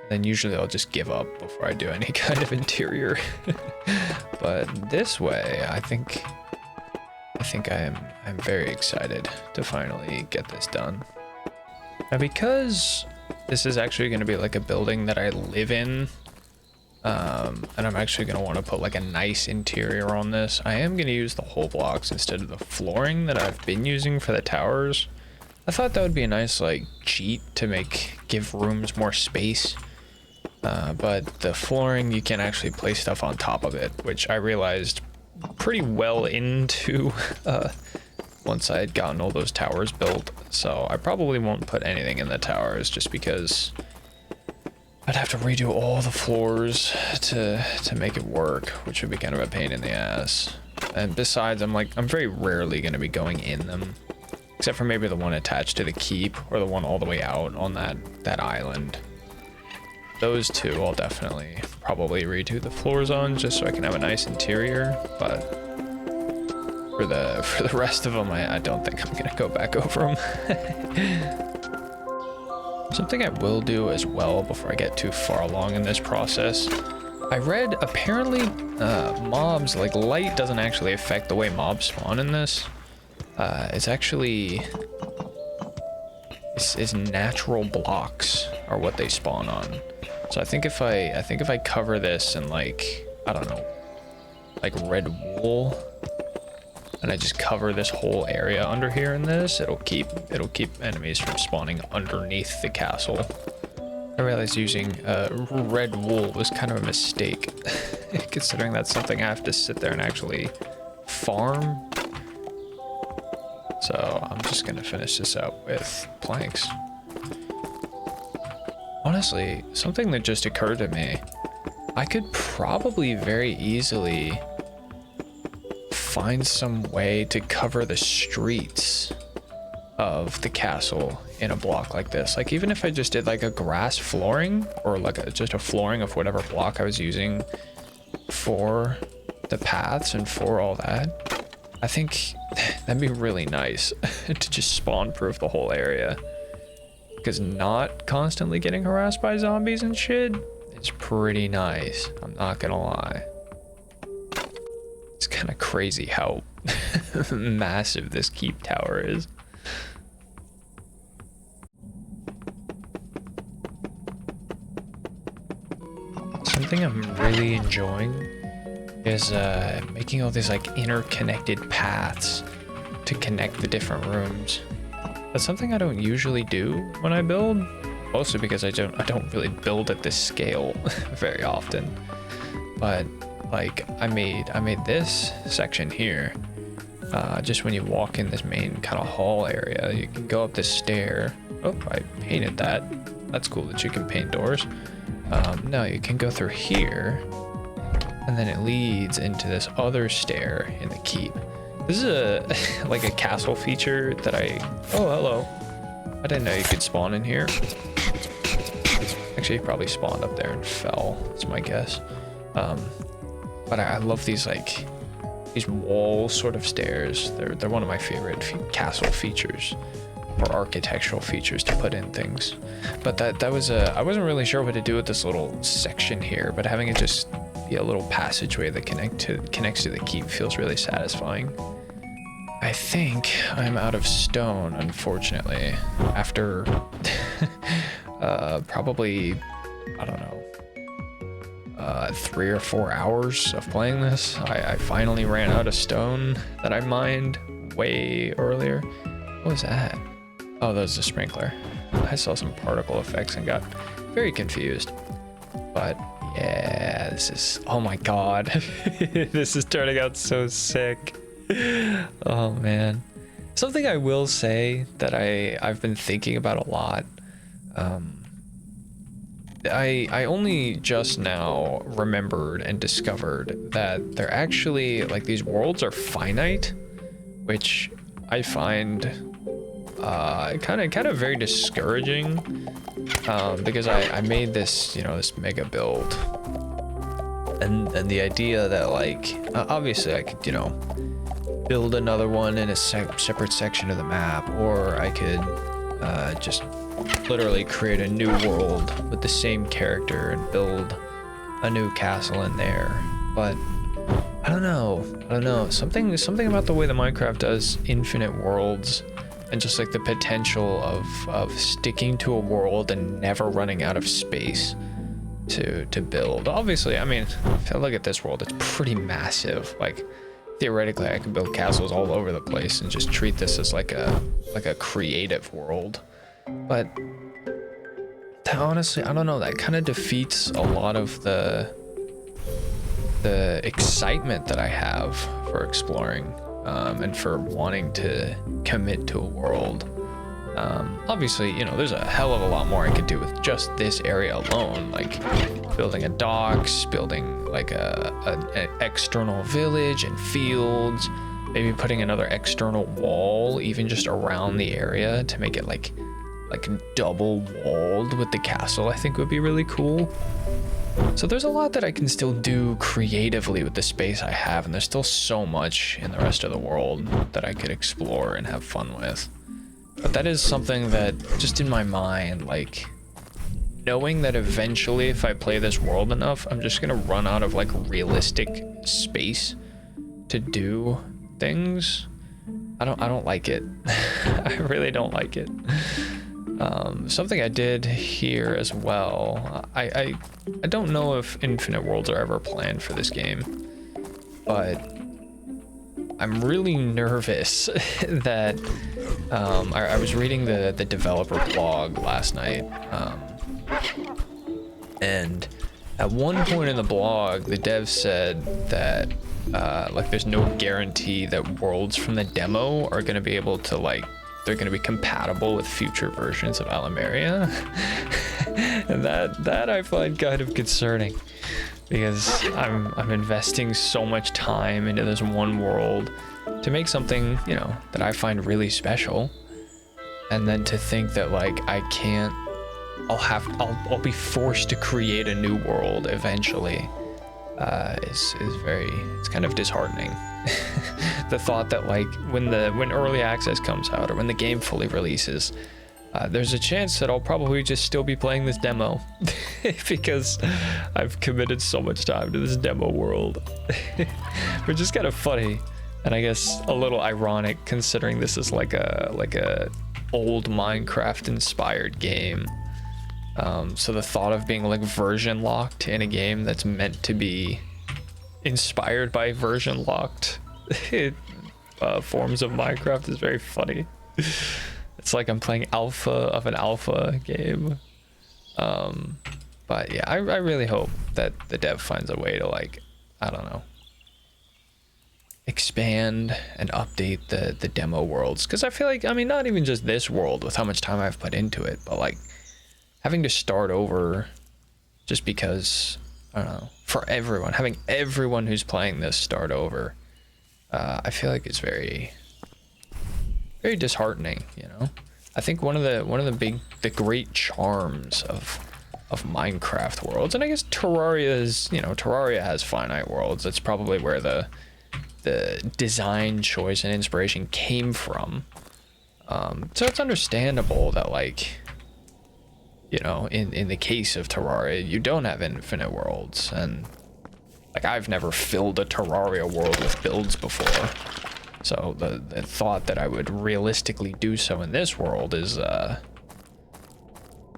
Then usually I'll just give up before I do any kind of interior. But this way, I think I'm very excited to finally get this done. Now, because this is actually going to be like a building that I live in, and I'm actually going to want to put like a nice interior on this, I am going to use the whole blocks instead of the flooring that I've been using for the towers. I thought that would be a nice like cheat to give rooms more space. But the flooring, you can actually place stuff on top of it, which I realized pretty well into once I had gotten all those towers built. So I probably won't put anything in the towers just because I'd have to redo all the floors to make it work, which would be kind of a pain in the ass. And besides, I'm very rarely going to be going in them, except for maybe the one attached to the keep or the one all the way out on that island. Those two I'll definitely probably redo the floors on just so I can have a nice interior, but for the rest of them, I don't think I'm gonna go back over them. Something I will do as well before I get too far along in this process, I read apparently mobs, like light doesn't actually affect the way mobs spawn in this. It's actually is natural blocks are what they spawn on. So I think if I cover this in like, I don't know, like red wool, and I just cover this whole area under here in this, it'll keep enemies from spawning underneath the castle. I realized using red wool was kind of a mistake, considering that's something I have to sit there and actually farm. So I'm just gonna finish this out with planks. Honestly, something that just occurred to me, I could probably very easily find some way to cover the streets of the castle in a block like this. Like even if I just did like a grass flooring or like just a flooring of whatever block I was using for the paths and for all that, I think that'd be really nice to just spawn proof the whole area. Because not constantly getting harassed by zombies and shit is pretty nice. I'm not gonna lie. It's kind of crazy how massive this keep tower is. Something I'm really enjoying is making all these like interconnected paths to connect the different rooms. That's something I don't usually do when I build, mostly because I don't really build at this scale very often. But like I made this section here. Just when you walk in this main kind of hall area, you can go up this stair. Oh, I painted that. That's cool that you can paint doors. No, you can go through here, and then it leads into this other stair in the keep. This is like a castle feature that oh, hello. I didn't know you could spawn in here. Actually, he probably spawned up there and fell, that's my guess. But I love these these wall sort of stairs. They're one of my favorite castle features or architectural features to put in things. But that was I wasn't really sure what to do with this little section here, but having it just be a little passageway that connects to the keep feels really satisfying. I think I'm out of stone, unfortunately, after probably, I don't know, 3 or 4 hours of playing this. I finally ran out of stone that I mined way earlier. What was that? Oh, that was a sprinkler. I saw some particle effects and got very confused. But yeah, this is, oh my god. This is turning out so sick. Oh man. Something I will say that I've been thinking about a lot. I only just now remembered and discovered that they're actually, like, these worlds are finite, which I find kind of very discouraging, because I made this, this mega build, and the idea that, like, obviously I could, build another one in a separate section of the map, or I could just literally create a new world with the same character and build a new castle in there. But I don't know. Something about the way that Minecraft does infinite worlds and just like the potential of sticking to a world and never running out of space to build. Obviously, I mean, if I look at this world, it's pretty massive. Like theoretically, I could build castles all over the place and just treat this as like a creative world. But honestly, I don't know. That kind of defeats a lot of the excitement that I have for exploring and for wanting to commit to a world. Obviously, you know, there's a hell of a lot more I could do with just this area alone, like building a docks, building like an external village and fields, maybe putting another external wall even just around the area to make it like double walled with the castle. I think would be really cool. So there's a lot that I can still do creatively with the space I have, and there's still so much in the rest of the world that I could explore and have fun with. But that is something that just in my mind, like knowing that eventually if I play this world enough, I'm just gonna run out of like realistic space to do things. I don't like it. I really don't like it. Something I did here as well. I don't know if infinite worlds are ever planned for this game, but I'm really nervous that I was reading the developer blog last night, and at one point in the blog, the dev said that like there's no guarantee that worlds from the demo are going to be able to like they're going to be compatible with future versions of Allumeria. And that I find kind of concerning, because I'm investing so much time into this one world to make something, you know, that I find really special, and then to think that like I can't, I'll be forced to create a new world eventually is it's kind of disheartening. The thought that like when early access comes out or when the game fully releases, there's a chance that I'll probably just still be playing this demo because I've committed so much time to this demo world. Which is kind of funny, and I guess a little ironic considering this is like a old Minecraft inspired game. So the thought of being like version locked in a game that's meant to be inspired by version locked forms of Minecraft is very funny. It's like I'm playing alpha of an alpha game. But yeah, I really hope that the dev finds a way to like, I don't know, expand and update the demo worlds. Because I feel like, I mean, not even just this world with how much time I've put into it, but like having to start over just because, I don't know, for everyone, having everyone who's playing this start over, I feel like it's very disheartening, you know. I think one of the great charms of Minecraft worlds, and I guess Terraria has finite worlds. That's probably where the design choice and inspiration came from. So it's understandable that, like, you know, in the case of Terraria, you don't have infinite worlds, and like I've never filled a Terraria world with builds before. So the thought that I would realistically do so in this world is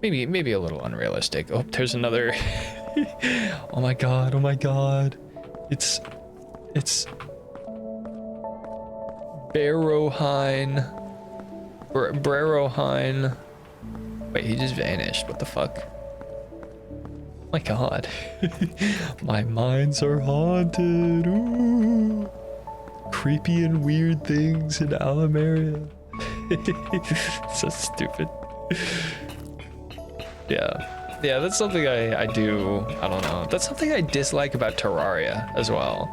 maybe a little unrealistic. Oh, there's another. Oh my god. It's Brerohine. Wait, he just vanished. What the fuck? Oh my god. My minds are haunted. Ooh. Creepy and weird things in Allumeria. So stupid. Yeah, that's something I do. I don't know. That's something I dislike about Terraria as well.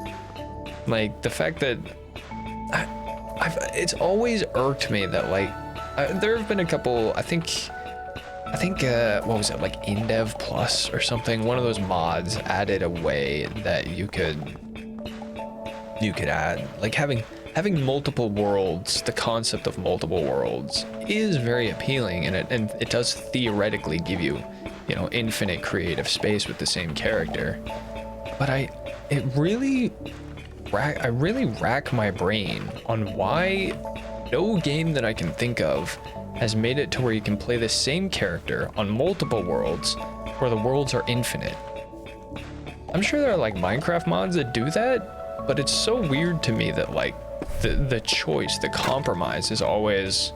Like the fact that it's always irked me that like there have been a couple. I think what was it, like InDev Plus or something? One of those mods added a way that you could add, like having having multiple worlds, the concept of multiple worlds is very appealing, and it does theoretically give you, you know, infinite creative space with the same character. But I really rack my brain on why no game that I can think of has made it to where you can play the same character on multiple worlds where the worlds are infinite. I'm sure there are like Minecraft mods that do that, but it's so weird to me that like the choice, the compromise is always,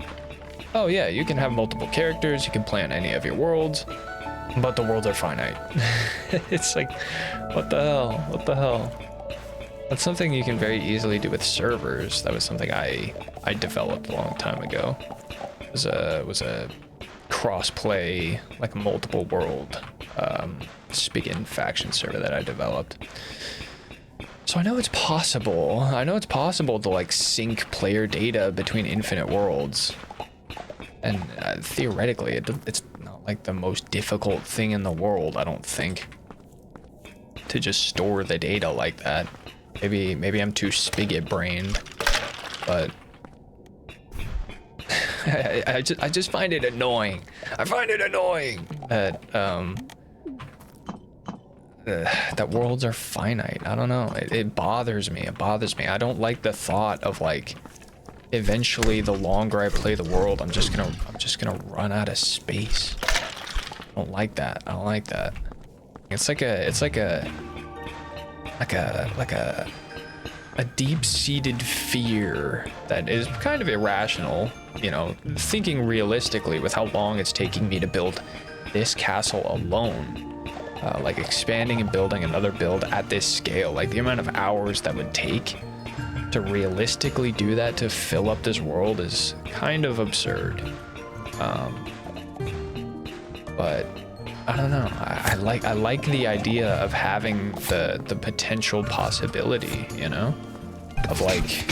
oh yeah, you can have multiple characters, you can play on any of your worlds, but the worlds are finite. It's like, what the hell? What the hell? That's something you can very easily do with servers. That was something I developed a long time ago. It was a cross-play, like multiple world Spigen faction server that I developed. So I know it's possible. I know it's possible to like sync player data between infinite worlds. And theoretically, it's not like the most difficult thing in the world, I don't think, to just store the data like that. Maybe I'm too spigot brained, but I just find it annoying. I find it annoying that that worlds are finite. I don't know. It bothers me. It bothers me. I don't like the thought of like eventually the longer I play the world, I'm just gonna run out of space. I don't like that. I don't like that. It's like a deep-seated fear that is kind of irrational, you know, thinking realistically with how long it's taking me to build this castle alone. Like expanding and building another build at this scale, like the amount of hours that would take to realistically do that to fill up this world is kind of absurd. But I don't know. I like the idea of having the potential possibility, you know, of like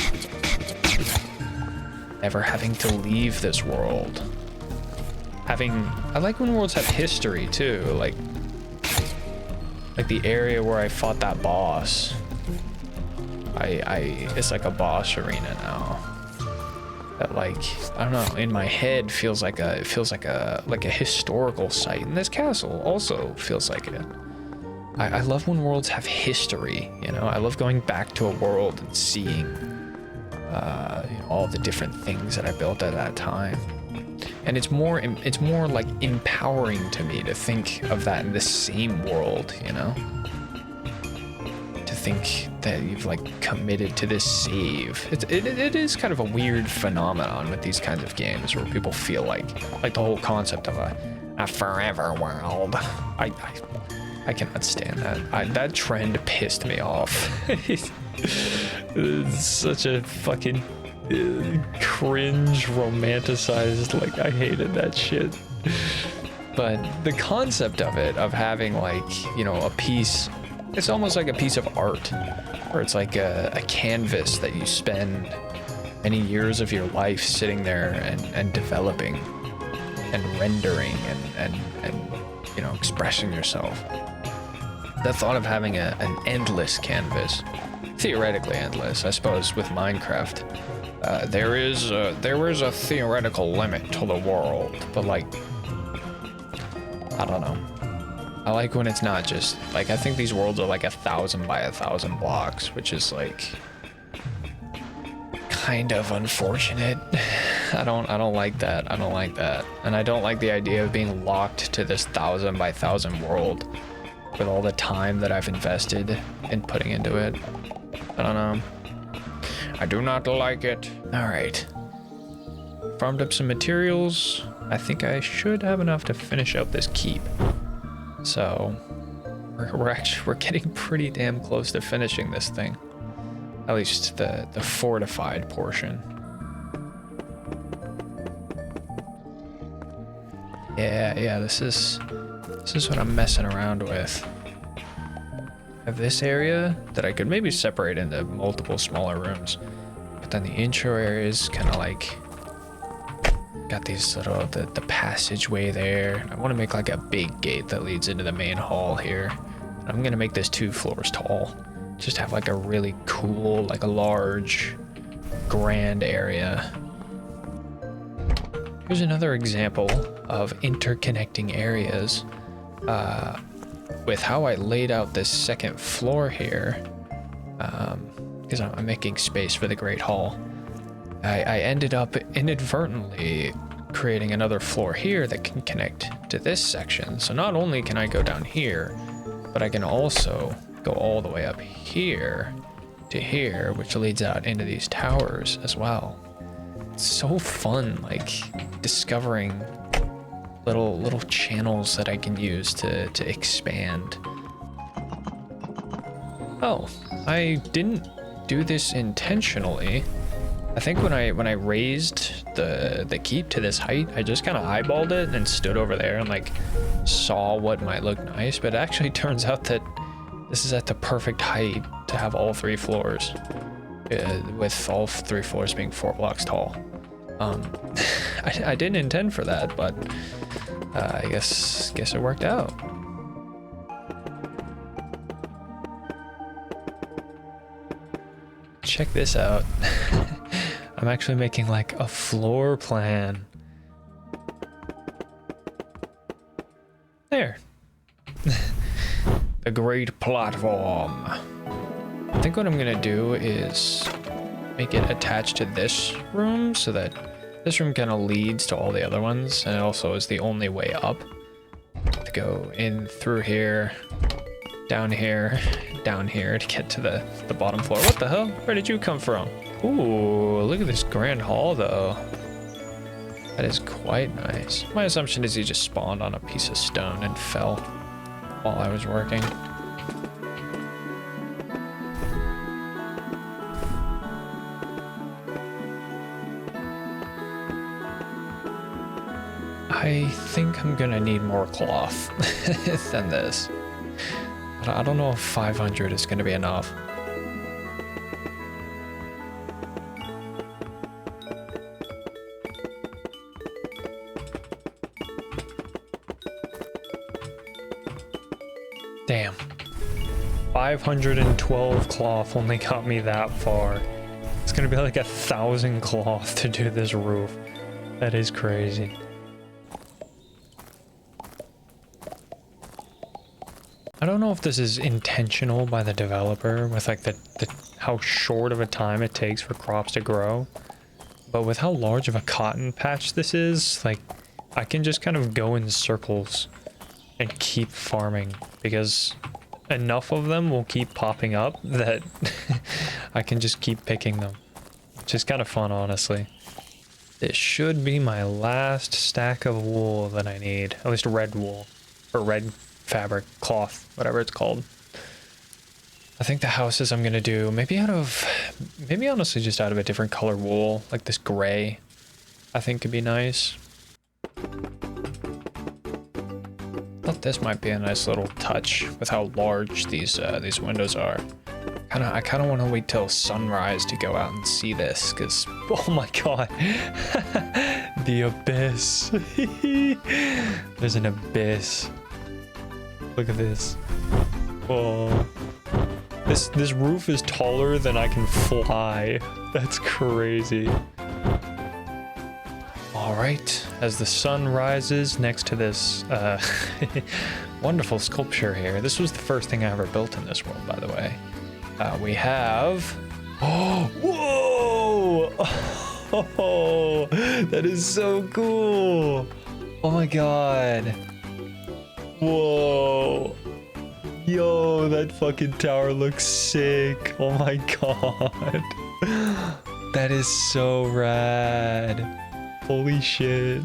never having to leave this world. I like when worlds have history too, like the area where I fought that boss. It's like a boss arena now. That like, I don't know, in my head feels like a historical site, and this castle also feels like it. I love when worlds have history, you know. I love going back to a world and seeing you know, all the different things that I built at that time. And it's more like empowering to me to think of that in the same world, you know. To think that you've like committed to this save. It is kind of a weird phenomenon with these kinds of games where people feel like the whole concept of a forever world. I cannot stand that. That trend pissed me off. It's such a fucking cringe romanticized, like I hated that shit. But the concept of it, of having like, you know, a piece, it's almost like a piece of art, where it's like a canvas that you spend many years of your life sitting there and developing and rendering and you know, expressing yourself. The thought of having an endless canvas, theoretically endless, I suppose, with Minecraft. There is a theoretical limit to the world, but like, I don't know. I like when it's not just like, I think these worlds are like 1,000 by 1,000 blocks, which is like kind of unfortunate. I don't like that. I don't like that. And I don't like the idea of being locked to this 1,000 by 1,000 world with all the time that I've invested in putting into it. I don't know. I do not like it. All right. Farmed up some materials. I think I should have enough to finish up this keep. So we're getting pretty damn close to finishing this thing. At least the fortified portion. Yeah, this is what I'm messing around with. I have this area that I could maybe separate into multiple smaller rooms, but then the intro area is kind of like got these little the passageway there. I want to make like a big gate that leads into the main hall here. I'm gonna make this 2 floors tall. Just have like a really cool, like a large grand area. Here's another example of interconnecting areas with how I laid out this second floor here, because I'm making space for the Great Hall. I ended up inadvertently creating another floor here that can connect to this section. So not only can I go down here, but I can also go all the way up here to here, which leads out into these towers as well. It's so fun, like discovering little channels that I can use to expand. Oh, I didn't do this intentionally. I think when I raised the keep to this height, I just kind of eyeballed it and stood over there and like saw what might look nice, but it actually turns out that this is at the perfect height to have all 3 floors, with all 3 floors being 4 blocks tall. I didn't intend for that, but I guess it worked out. Check this out. I'm actually making like a floor plan. There. The great platform. I think what I'm gonna do is make it attached to this room so that this room kind of leads to all the other ones, and it also is the only way up. To go in through here, down here to get to the bottom floor. What the hell? Where did you come from? Ooh, look at this grand hall though. That is quite nice. My assumption is he just spawned on a piece of stone and fell while I was working. I think I'm gonna need more cloth than this. But I don't know if 500 is gonna be enough. Damn. 512 cloth only got me that far. It's gonna be like 1,000 cloth to do this roof. That is crazy. I don't know if this is intentional by the developer with like the how short of a time it takes for crops to grow, but with how large of a cotton patch this is, like I can just kind of go in circles and keep farming because enough of them will keep popping up that I can just keep picking them, which is kind of fun, honestly. This should be my last stack of wool that I need, at least red wool, or red fabric, cloth, whatever it's called. I think the houses I'm gonna do maybe honestly just out of a different color wool, like this gray, I think could be nice. Thought this might be a nice little touch with how large these windows are. I kind of want to wait till sunrise to go out and see this, because oh my god, the abyss. There's an abyss. Look at this. Oh, this roof is taller than I can fly. That's crazy. All right, as the sun rises next to this wonderful sculpture here. This was the first thing I ever built in this world, by the way. We have... Oh, whoa! Oh, that is so cool. Oh my god. Whoa. Yo, that fucking tower looks sick. Oh my god. That is so rad. Holy shit.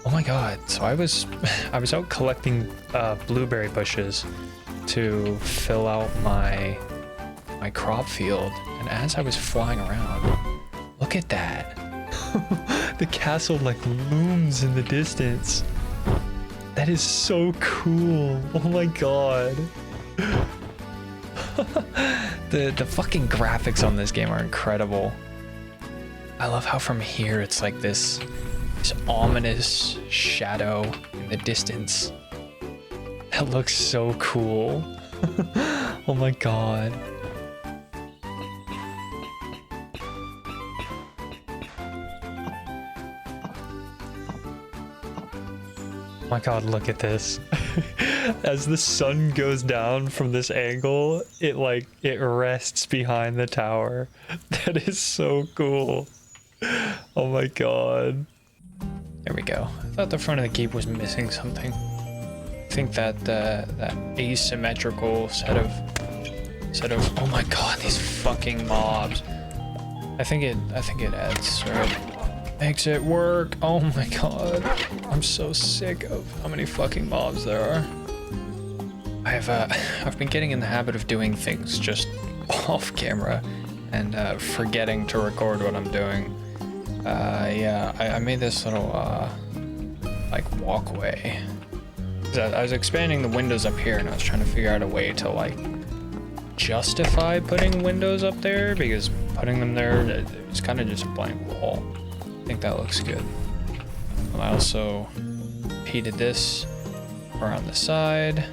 Oh my god. So I was out collecting blueberry bushes to fill out my crop field, and as I was flying around, look at that. The castle like looms in the distance. That is so cool. Oh my god. The fucking graphics on this game are incredible. I love how from here it's like this ominous shadow in the distance. That looks so cool. Oh my god.
My god, look at this. As the sun goes down from this angle, it rests behind the tower. That is so cool. Oh my god. There we go. I thought the front of the keep was missing something. I think that that asymmetrical set of oh my god, these fucking mobs. I think it adds, right? Makes it work. Oh my god. I'm so sick of how many fucking mobs there are. I've been getting in the habit of doing things just off camera and forgetting to record what I'm doing. Yeah, I made this little like walkway. I was expanding the windows up here and I was trying to figure out a way to like justify putting windows up there, because putting them there, it's kind of just a blank wall. I think that looks good. And I also repeated this around the side.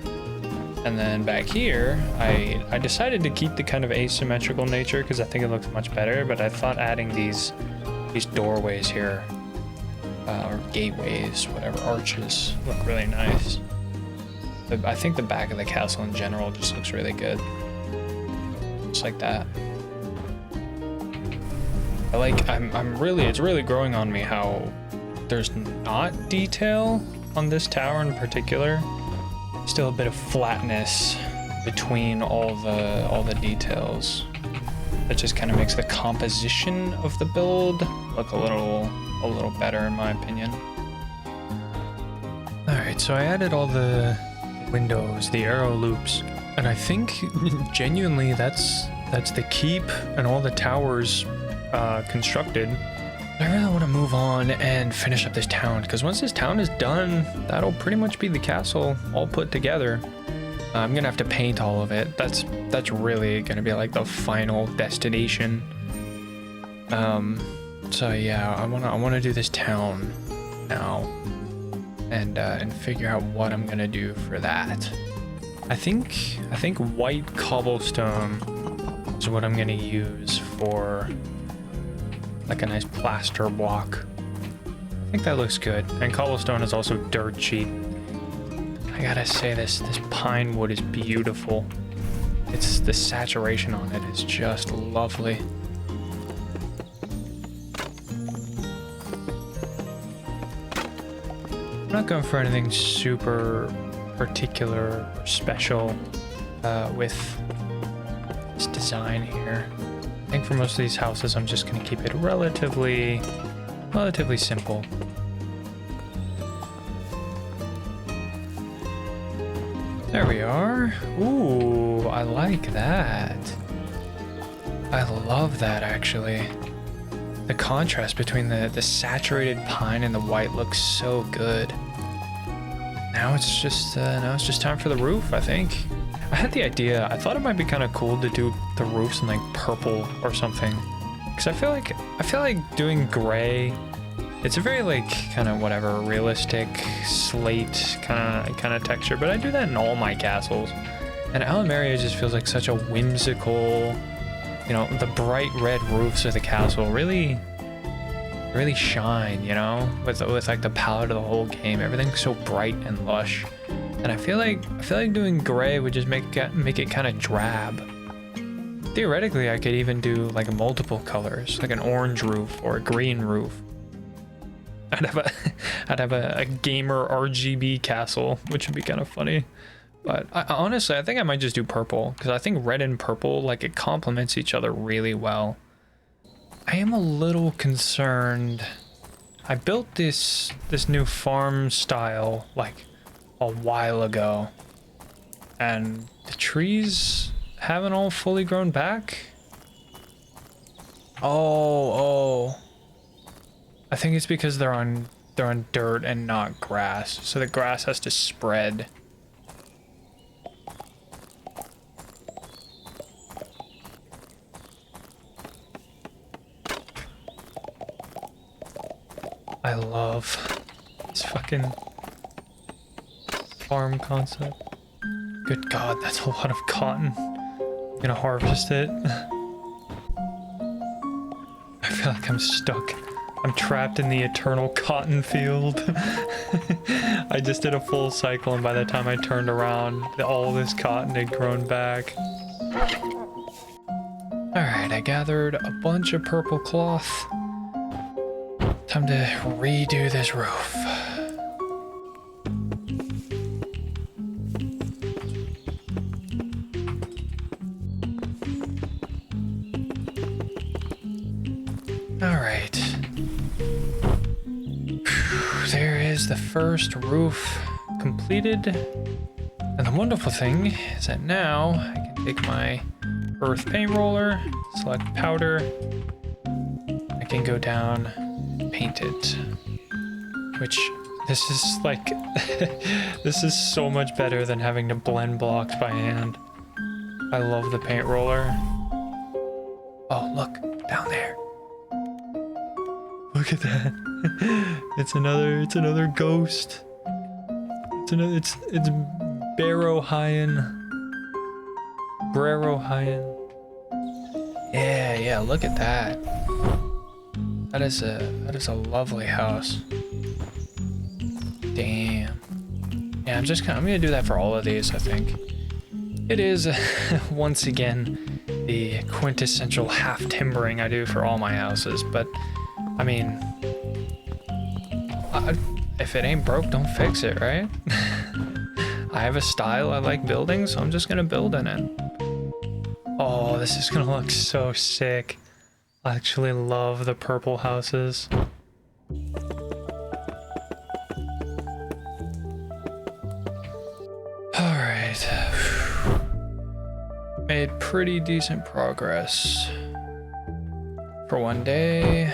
And then back here, I decided to keep the kind of asymmetrical nature because I think it looks much better, but I thought adding these doorways here, or gateways, whatever, arches, look really nice. I think the back of the castle in general just looks really good. Just like that. It's really growing on me how there's not detail on this tower in particular. Still a bit of flatness between all the details. That just kind of makes the composition of the build look a little better in my opinion. All right, so I added all the windows, the arrow loops, and I think genuinely that's the keep and all the towers constructed. I really want to move on and finish up this town, because once this town is done, that'll pretty much be the castle all put together. I'm gonna have to paint all of it. That's really gonna be like the final destination. So yeah, I wanna do this town now, and figure out what I'm gonna do for that. I think white cobblestone is what I'm gonna use for like a nice plaster block. I think that looks good. And cobblestone is also dirt cheap. I gotta say this pine wood is beautiful. It's the saturation on it is just lovely. I'm not going for anything super particular or special with this design here. I think for most of these houses, I'm just going to keep it relatively simple. There we are. Ooh, I like that. I love that, actually. The contrast between the saturated pine and the white looks so good. Now it's just time for the roof, I think. I had the idea, I thought it might be kind of cool to do the roofs in like purple or something, because I feel like doing gray, it's a very like kind of whatever realistic slate kind of texture, but I do that in all my castles, and Allumeria just feels like such a whimsical, you know, the bright red roofs of the castle really shine, you know, with like the palette of the whole game. Everything's so bright and lush. And I feel like doing gray would just make it kind of drab. Theoretically, I could even do like multiple colors, like an orange roof or a green roof. I'd have a gamer RGB castle, which would be kind of funny. But honestly, I think I might just do purple, because I think red and purple, like, it complements each other really well. I am a little concerned. I built this new farm style like a while ago, and the trees haven't all fully grown back. Oh, I think it's because they're on dirt and not grass, so the grass has to spread. I love this fucking farm concept. Good God, that's a lot of cotton. I'm gonna harvest it. I feel like I'm stuck I'm trapped in the eternal cotton field. I just did a full cycle, and by the time I turned around, all this cotton had grown back.
Alright, I gathered a bunch of purple cloth. Time to redo this roof. Alright. There is the first roof completed. And the wonderful thing is that now I can take my earth paint roller, select powder. I can go down, paint it. Which, this is like, this is so much better than having to blend blocks by hand. I love the paint roller. Oh, look, down there.
Look at that. It's another ghost. It's Barrowhyan.
Yeah, look at that. That is a lovely house. Damn. Yeah, I'm gonna do that for all of these, I think. It is once again the quintessential half timbering I do for all my houses, but I mean, if it ain't broke, don't fix it, right? I have a style I like building, so I'm just gonna build in it.
Oh, this is gonna look so sick. I actually love the purple houses.
Alright. Made pretty decent progress. For one day.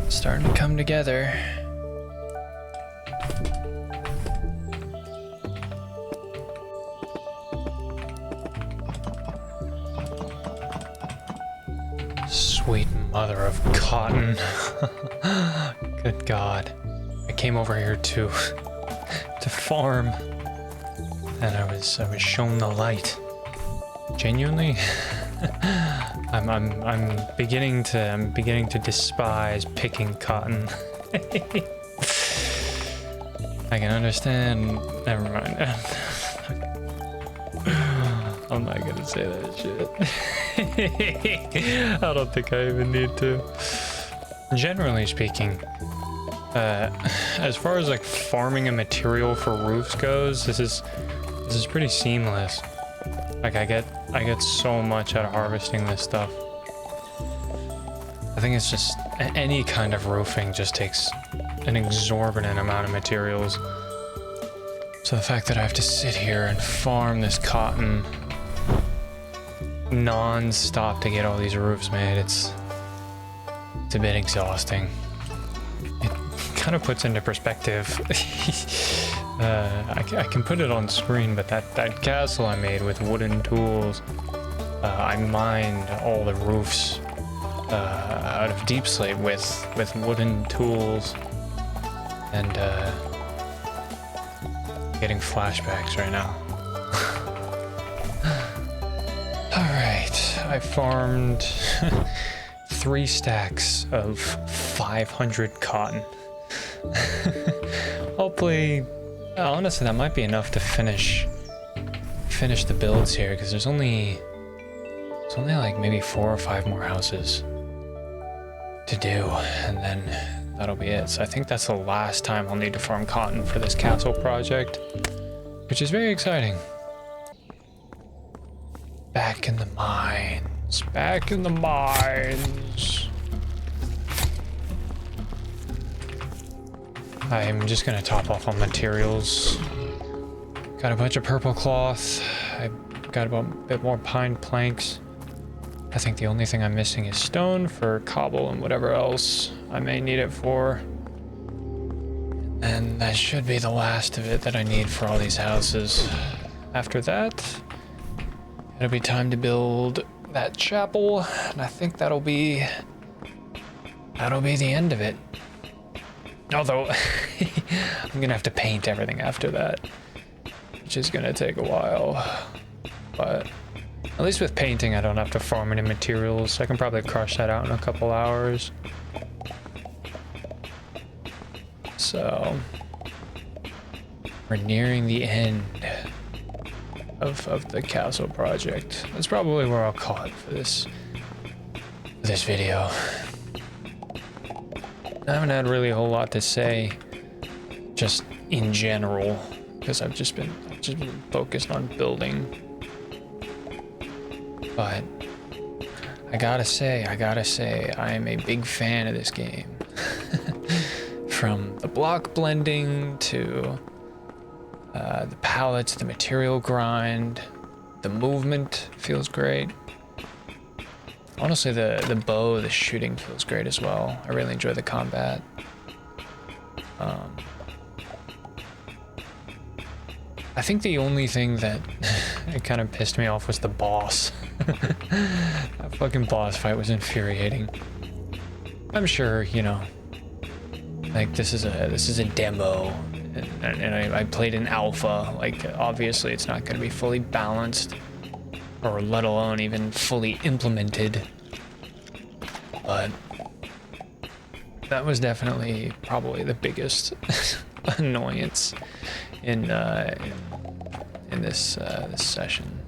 Starting to come together.
Sweet mother of cotton. Good God. I came over here to farm, and I was shown the light. Genuinely, I'm beginning to despise picking cotton. I can understand. Never mind. I'm not gonna say that shit. I don't think I even need to. Generally speaking, as far as like farming a material for roofs goes, this is pretty seamless. Like I get so much out of harvesting this stuff. I think it's just any kind of roofing just takes an exorbitant amount of materials. So the fact that I have to sit here and farm this cotton non-stop to get all these roofs made, it's a bit exhausting. It kind of puts into perspective. I can put it on screen, but that castle I made with wooden tools, I mined all the roofs out of Deep Slate with wooden tools, and getting flashbacks right now. Alright, I farmed 3 stacks of 500 cotton. Hopefully, honestly, that might be enough to finish the builds here, because there's only like maybe 4 or 5 more houses to do, and then that'll be it. So I think that's the last time I'll need to farm cotton for this castle project, which is very exciting. Back in the mines. Back in the mines. I'm just gonna top off on materials. Got a bunch of purple cloth. I got a bit more pine planks. I think the only thing I'm missing is stone for cobble and whatever else I may need it for. And that should be the last of it that I need for all these houses. After that, it'll be time to build that chapel, and I think that'll be the end of it. Although, I'm gonna have to paint everything after that, which is gonna take a while, but At least with painting, I don't have to farm any materials, so I can probably crush that out in a couple hours. So, we're nearing the end of the castle project. That's probably where I'll call it for this video. I haven't had really a whole lot to say, just in general, because I've just been focused on building. But I gotta say, I am a big fan of this game. From the block blending to the palettes, the material grind, the movement feels great. Honestly, the bow, the shooting feels great as well. I really enjoy the combat. I think the only thing that it kind of pissed me off was the boss. That fucking boss fight was infuriating. I'm sure, you know, like this is a demo, and I played in alpha. Like obviously, it's not going to be fully balanced, or let alone even fully implemented. But that was definitely probably the biggest annoyance in this session.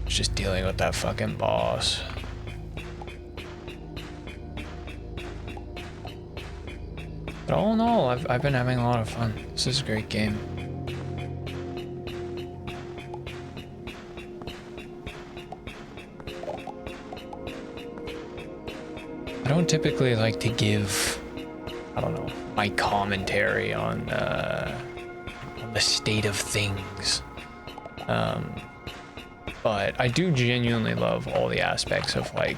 Just dealing with that fucking boss. But all in all, I've been having a lot of fun. This is a great game. I don't typically like to give, I don't know, my commentary on the state of things. But I do genuinely love all the aspects of like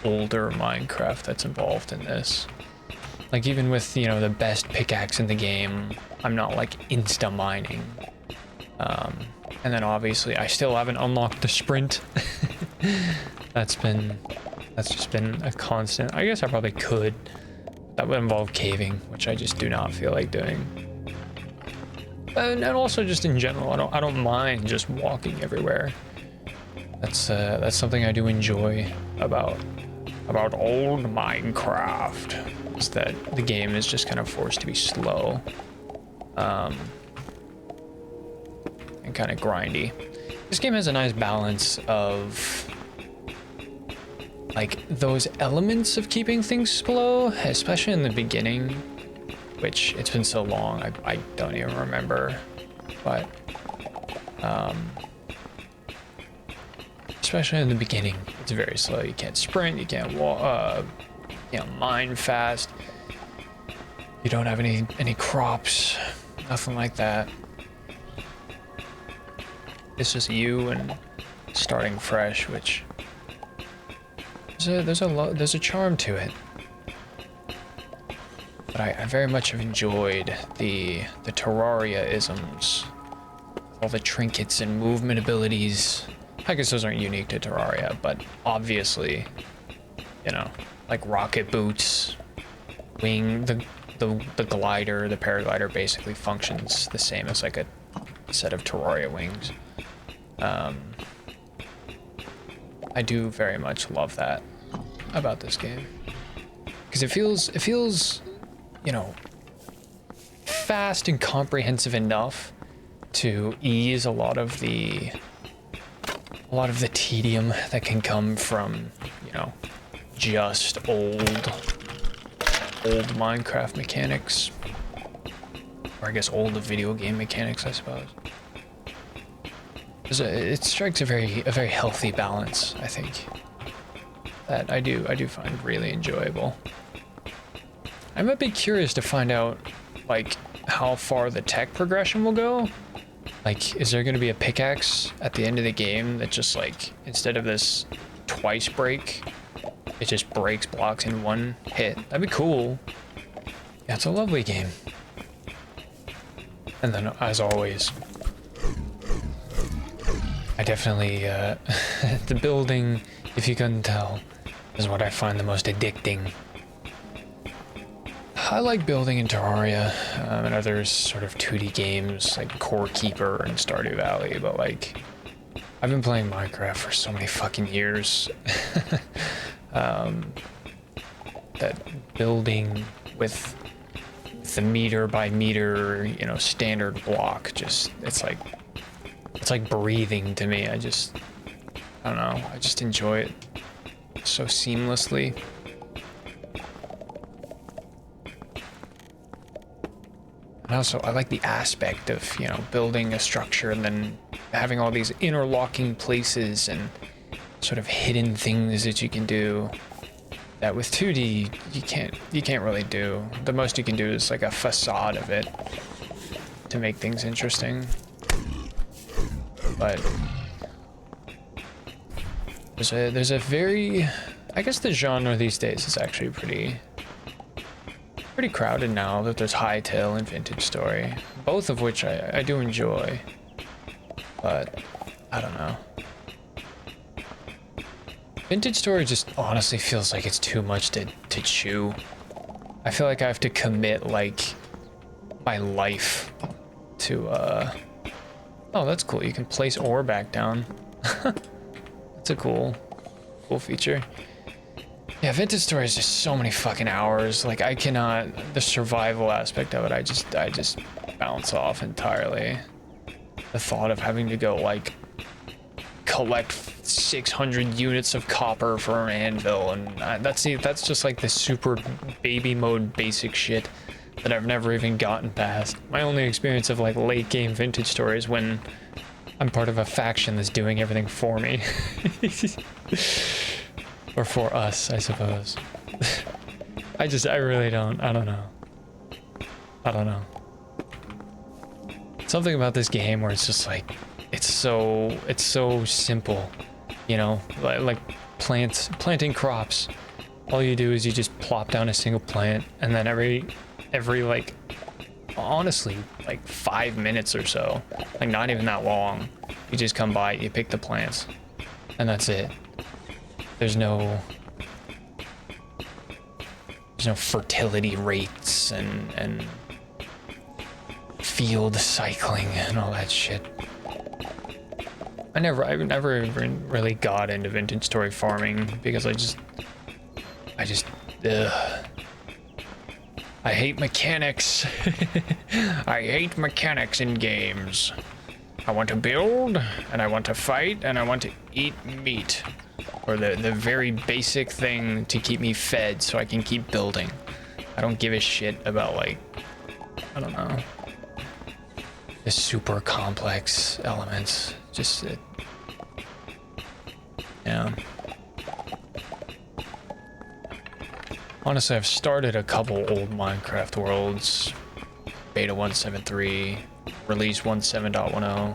older Minecraft that's involved in this. Like even with, you know, the best pickaxe in the game, I'm not like insta mining. And then obviously I still haven't unlocked the sprint. That's just been a constant. I guess I probably could. That would involve caving, which I just do not feel like doing. And also just in general, I don't mind just walking everywhere. That's something I do enjoy about old Minecraft, is that the game is just kind of forced to be slow, and kind of grindy. This game has a nice balance of like those elements of keeping things slow, especially in the beginning, which it's been so long I don't even remember, but especially in the beginning, it's very slow. You can't sprint, you can't walk, you know, mine fast. You don't have any crops, nothing like that. It's just you and starting fresh, which there's a charm to it. But I very much have enjoyed the Terraria isms, all the trinkets and movement abilities. I guess those aren't unique to Terraria, but obviously, you know, like rocket boots, wing, the glider, the paraglider basically functions the same as like a set of Terraria wings. I do very much love that about this game, because it feels, you know, fast and comprehensive enough to ease a lot of the tedium that can come from, you know, just old Minecraft mechanics, or I guess old video game mechanics, I suppose. It strikes a very healthy balance, I think, that I do find really enjoyable. I'm a bit curious to find out, like, how far the tech progression will go. Like, is there going to be a pickaxe at the end of the game that just, like, instead of this twice break, it just breaks blocks in one hit? That'd be cool. Yeah, it's a lovely game. And then, as always, I definitely, the building, if you couldn't tell, is what I find the most addicting. I like building in Terraria and other sort of 2D games like Core Keeper and Stardew Valley, but like I've been playing Minecraft for so many fucking years. That building with the meter by meter, you know, standard block, just, it's like breathing to me. I don't know, I just enjoy it so seamlessly. And also, I like the aspect of, you know, building a structure and then having all these interlocking places and sort of hidden things that you can do that with 2D you can't really do. The most you can do is like a facade of it to make things interesting. But there's a very, I guess the genre these days is actually pretty crowded now that there's Hightail and Vintage Story, both of which I do enjoy, but I don't know. Vintage Story just honestly feels like it's too much to chew. I feel like I have to commit like my life to oh, that's cool. You can place ore back down. That's a cool feature. Yeah, Vintage Story is just so many fucking hours. Like I cannot, the survival aspect of it, I just bounce off entirely. The thought of having to go like collect 600 units of copper for an anvil, and that's just like the super baby mode basic shit that I've never even gotten past. My only experience of like late game Vintage Story is when I'm part of a faction that's doing everything for me. Or for us, I suppose. I don't know. Something about this game where it's just like, it's so simple, you know, like planting crops. All you do is you just plop down a single plant, and then every like, honestly, like 5 minutes or so, like not even that long, you just come by, you pick the plants, and that's it. There's no fertility rates and field cycling and all that shit. I've never even really got into Vintage Story farming because I hate mechanics. I hate mechanics in games. I want to build, and I want to fight, and I want to eat meat. Or the very basic thing to keep me fed so I can keep building. I don't give a shit about, like, I don't know, the super complex elements. Just, yeah. Honestly, I've started a couple old Minecraft worlds. Beta 1.7.3, release 1.7.10,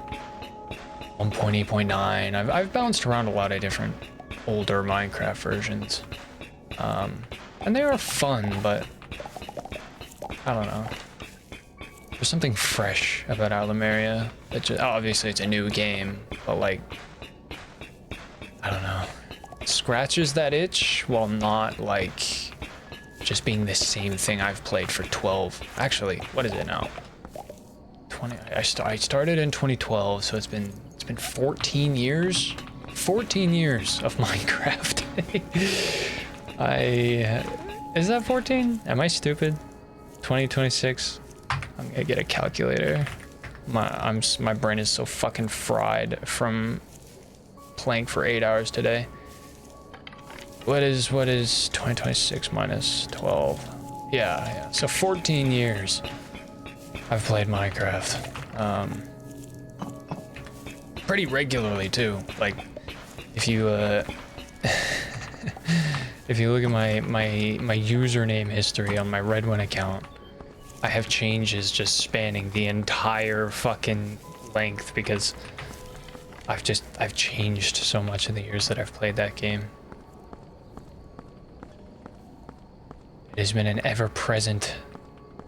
1.8.9. I've bounced around a lot of different older Minecraft versions. And they are fun, but I don't know. There's something fresh about Allumeria. Obviously it's a new game, but like, I don't know. Scratches that itch while not like just being the same thing I've played for 12. Actually, what is it now? 20. I started in 2012, so it's been 14 years. 14 years of Minecraft. Is that 14? Am I stupid? 2026. I'm gonna get a calculator. My brain is so fucking fried from playing for 8 hours today. What is 2026 minus 12? Yeah. So 14 years I've played Minecraft. Pretty regularly too. Like, if you if you look at my username history on my Redwin account, I have changes just spanning the entire fucking length because I've changed so much in the years that I've played that game. It has been an ever-present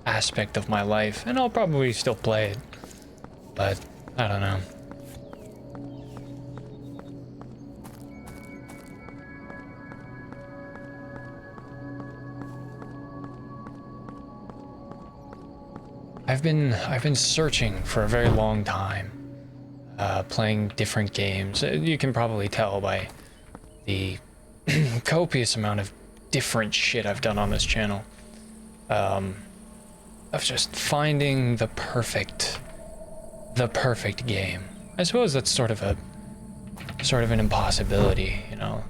aspect of my life, and I'll probably still play it, but I don't know. I've been searching for a very long time
playing different games. You can probably tell by the copious amount of different shit I've done on this channel. Of just finding the perfect game. I suppose that's sort of an impossibility, you know.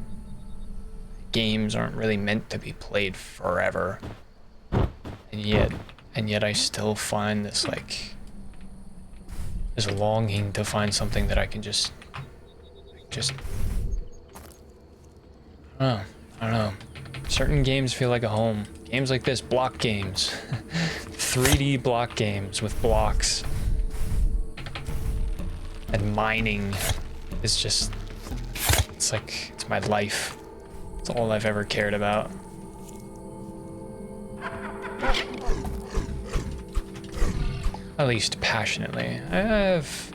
Games aren't really meant to be played forever. And yet I still find this longing to find something that I can just I don't know. Certain games feel like a home. Games like this, block games. 3D block games with blocks. And mining is just, it's my life. It's all I've ever cared about. At least passionately. I have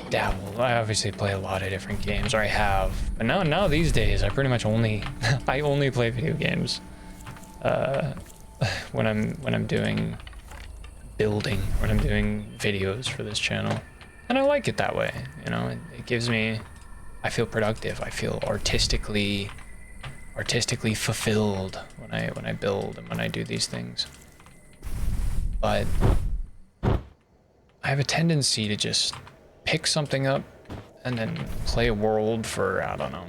dabbled. I obviously play a lot of different games, or I have. But now these days, I pretty much only play video games. When I'm doing building, when I'm doing videos for this channel, and I like it that way. You know, it gives me. I feel productive. I feel artistically fulfilled when I build and when I do these things. But I have a tendency to just pick something up and then play a world for, I don't know.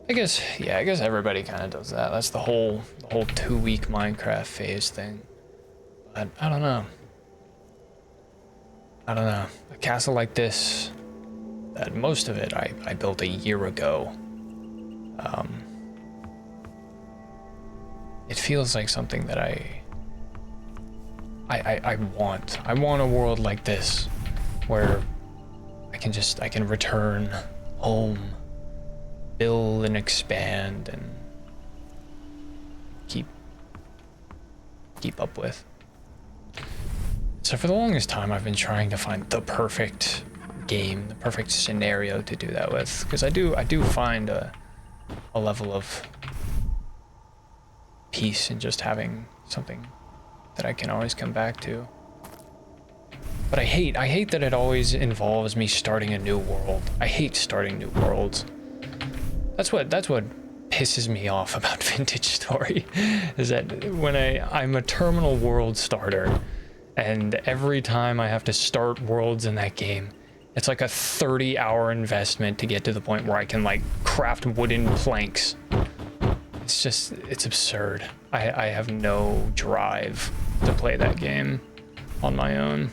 I guess everybody kind of does that. That's the whole 2-week Minecraft phase thing. But I don't know. A castle like this, that most of it I built a year ago. It feels like something that I want. I want a world like this where I can return home, build and expand and keep up with. So for the longest time I've been trying to find the perfect game, the perfect scenario to do that with, because I do find a level of peace in just having something that I can always come back to. But I hate that it always involves me starting a new world. I hate starting new worlds. That's what pisses me off about Vintage Story, is that when I'm a terminal world starter, and every time I have to start worlds in that game, it's like a 30-hour investment to get to the point where I can like craft wooden planks. It's absurd. I have no drive to play that game on my own.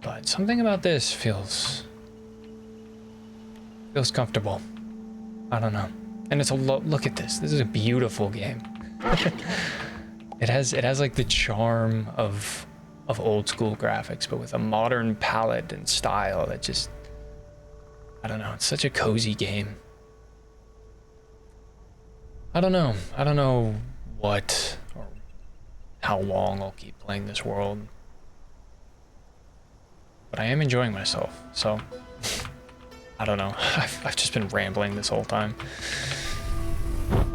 But something about this feels comfortable. I don't know. And it's look at this. This is a beautiful game. It has like the charm of old school graphics, but with a modern palette and style that just, I don't know. It's such a cozy game. I don't know what or how long I'll keep playing this world. But I am enjoying myself, so I don't know. I've just been rambling this whole time.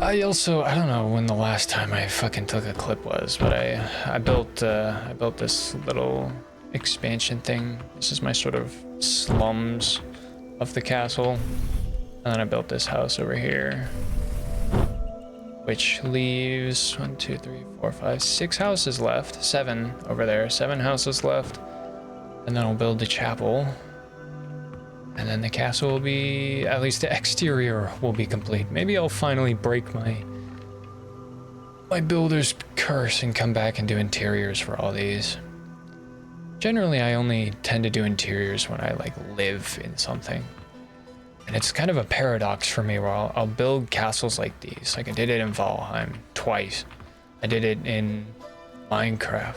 I don't know when the last time I fucking took a clip was, but I built this little expansion thing. This is my sort of slums of the castle. And then I built this house over here, which leaves 1, 2, 3, 4, 5, 6 houses left. 7 over there, 7 houses left. And then I'll build the chapel. And then the castle will be, at least the exterior will be complete. Maybe I'll finally break my builder's curse and come back and do interiors for all these. Generally, I only tend to do interiors when I like live in something. And it's kind of a paradox for me where I'll build castles like these. Like I did it in Valheim twice. I did it in Minecraft.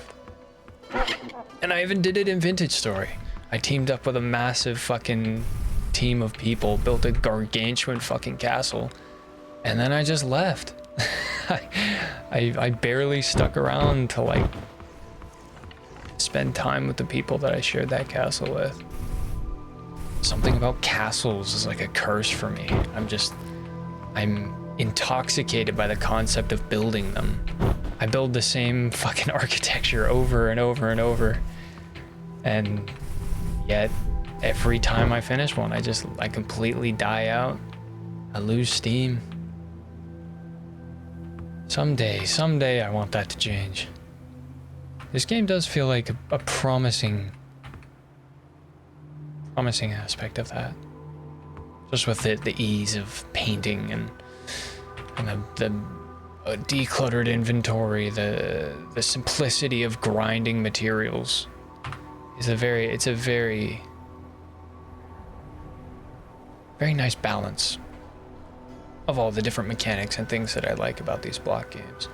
And I even did it in Vintage Story. I teamed up with a massive fucking team of people, built a gargantuan fucking castle, and then I just left. I barely stuck around to like spend time with the people that I shared that castle with. Something about castles is like a curse for me. I'm intoxicated by the concept of building them. I build the same fucking architecture over and over and over. And Yet every time I finish one, I completely die out. I lose steam. Someday I want that to change. This game does feel like a promising aspect of that. Just with the ease of painting and the decluttered inventory, the simplicity of grinding materials is it's a very nice balance of all the different mechanics and things that I like about these block games.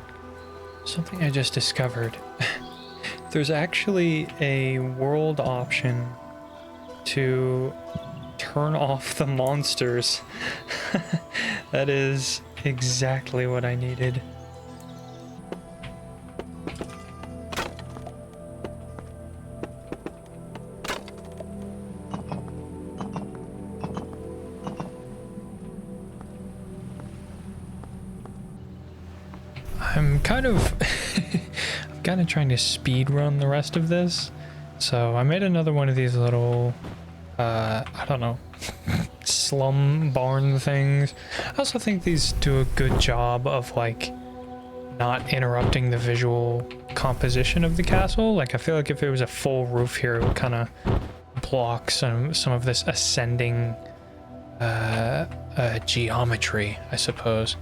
Something I just discovered. There's actually a world option to turn off the monsters. That is exactly what I needed. I'm kind of trying to speed run the rest of this. So I made another one of these little I don't know, slum barn things. I also think these do a good job of like not interrupting the visual composition of the castle. Like I feel like if it was a full roof here, it would kind of block some of this ascending geometry, I suppose.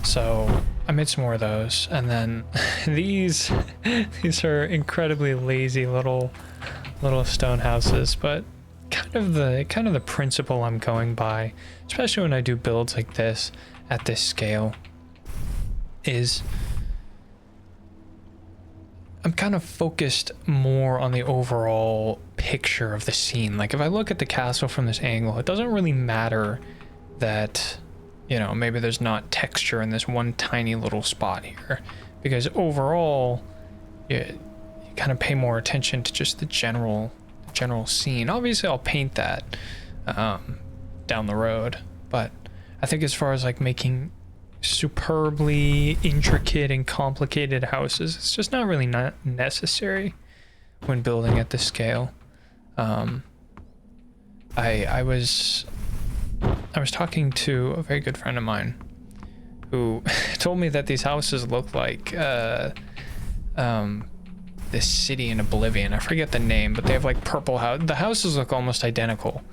So I made some more of those, and then these are incredibly lazy little stone houses, but kind of the principle I'm going by, especially when I do builds like this at this scale, is I'm kind of focused more on the overall picture of the scene. Like if I look at the castle from this angle, it doesn't really matter that, you know, maybe there's not texture in this one tiny little spot here, because overall you kind of pay more attention to just the general scene. Obviously I'll paint that down the road, but I think as far as like making superbly intricate and complicated houses, it's just not really not necessary when building at this scale. I was talking to a very good friend of mine who told me that these houses look like this city in Oblivion. I forget the name, but they have like purple house. The houses look almost identical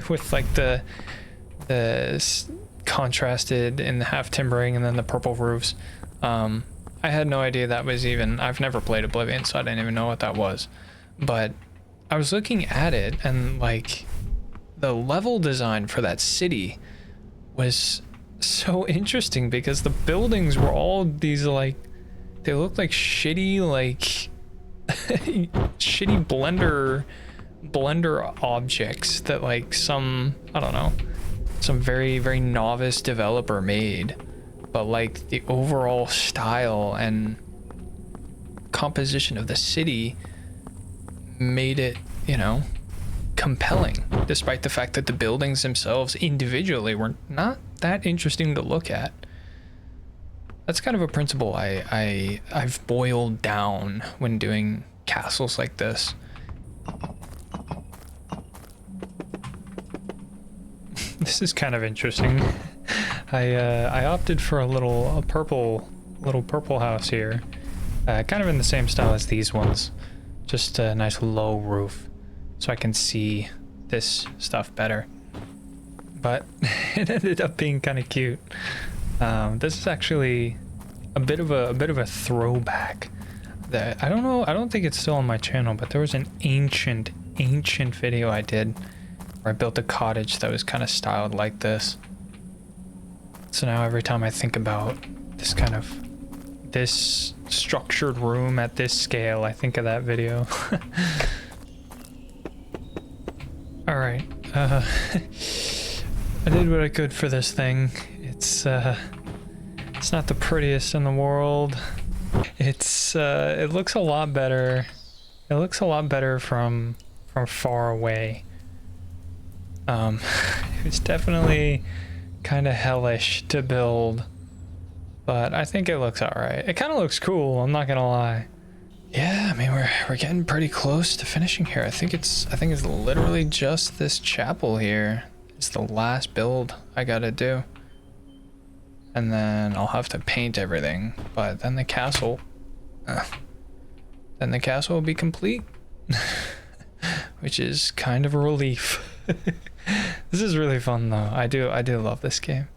with like the contrasted in the half timbering and then the purple roofs. I had no idea that was even, I've never played Oblivion, so I didn't even know what that was. But I was looking at it, and like the level design for that city was so interesting, because the buildings were all these like, they looked like shitty like shitty blender objects that like some, I don't know, some very novice developer made, but like the overall style and composition of the city made it, you know, compelling, despite the fact that the buildings themselves individually were not that interesting to look at. That's kind of a principle I've boiled down when doing castles like this. This is kind of interesting. I opted for a little purple house here, kind of in the same style as these ones, just a nice low roof, so I can see this stuff better. But it ended up being kind of cute. This is actually a bit of a throwback that I don't think it's still on my channel, but there was an ancient video I did where I built a cottage that was kind of styled like this. So now every time I think about this structured room at this scale, I think of that video. All right, I did what I could for this thing. It's not the prettiest in the world. It looks a lot better. It looks a lot better from far away. It's definitely kind of hellish to build, but I think it looks alright. It kind of looks cool, I'm not gonna lie. Yeah,
mean, we're getting pretty close to finishing here. I think it's literally just this chapel here. It's the last build I gotta do. And then I'll have to paint everything, but then the castle will be complete. Which is kind of a relief. This is really fun though. I do love this game.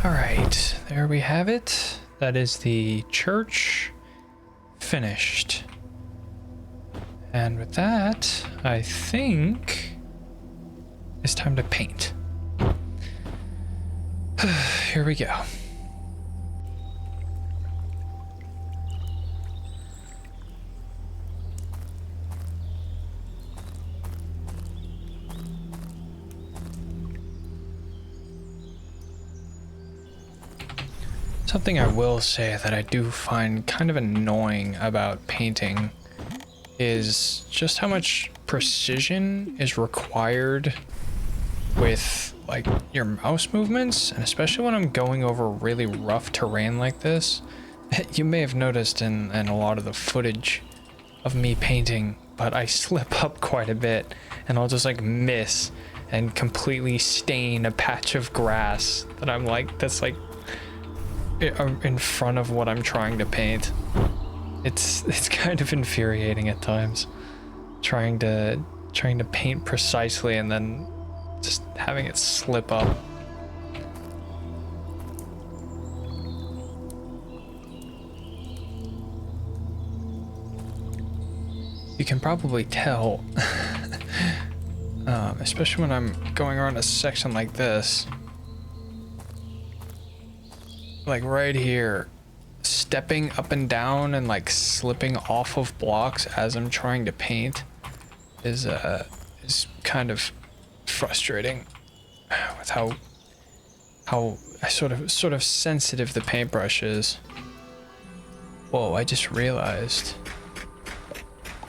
All right, there we have it. That is the church finished. And with that, I think it's time to paint. Here we go. Something I will say that I do find kind of annoying about painting is just how much precision is required with like your mouse movements, and especially when I'm going over really rough terrain like this. You may have noticed in a lot of the footage of me painting, but I slip up quite a bit and I'll just like miss and completely stain a patch of grass that I'm like, that's like in front of what I'm trying to paint. It's kind of infuriating at times, trying to paint precisely and then just having it slip up. You can probably tell, especially when I'm going around a section like this, like right here, stepping up and down and like slipping off of blocks as I'm trying to paint is kind of frustrating with how sort of sensitive the paintbrush is. Whoa, I just realized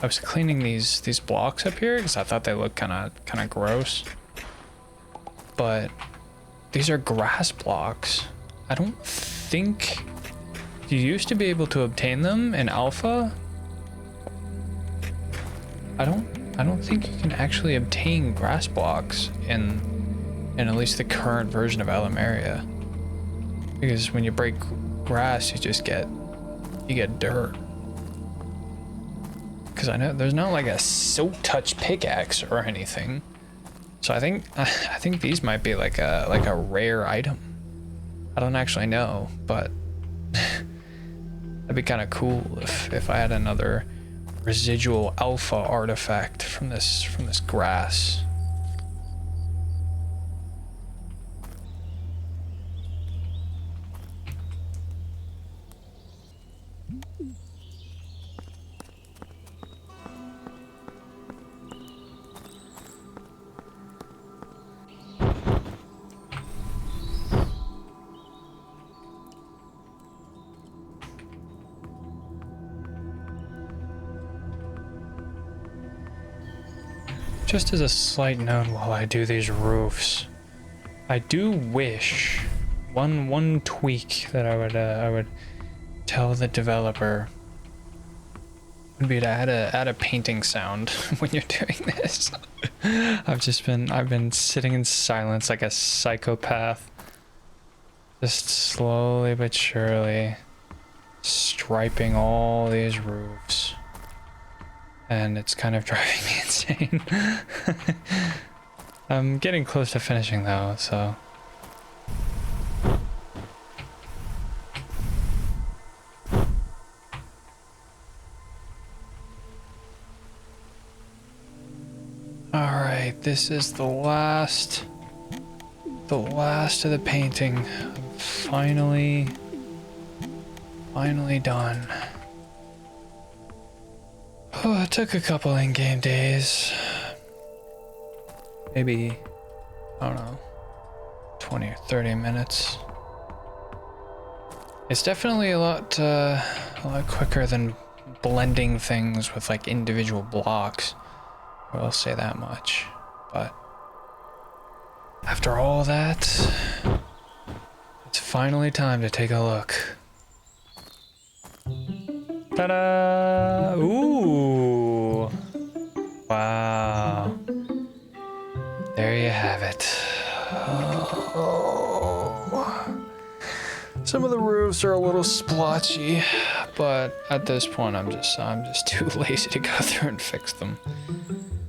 I was cleaning these blocks up here because I thought they looked kind of gross, but these are grass blocks. I don't think you used to be able to obtain them in alpha. I don't think you can actually obtain grass blocks in at least the current version of Allumeria, because when you break grass you get dirt. Because I know there's not like a silk touch pickaxe or anything, so I think these might be like a rare item. I don't actually know, but that'd be kind of cool if I had another residual alpha artifact from this grass. Just as a slight note while I do these roofs, I do wish one tweak that I would tell the developer would be to add a painting sound when you're doing this. I've been sitting in silence like a psychopath, just slowly but surely striping all these roofs. And it's kind of driving me insane. I'm getting close to finishing though, so. Alright, this is the last of the painting. I'm finally done. Oh, it took a couple in-game days. Maybe, I don't know, 20 or 30 minutes. It's definitely a lot quicker than blending things with like individual blocks, I will say that much. But after all that, it's finally time to take a look. Ta-da! Ooh! Wow. There you have it. Oh. Some of the roofs are a little splotchy, but at this point I'm just too lazy to go through and fix them.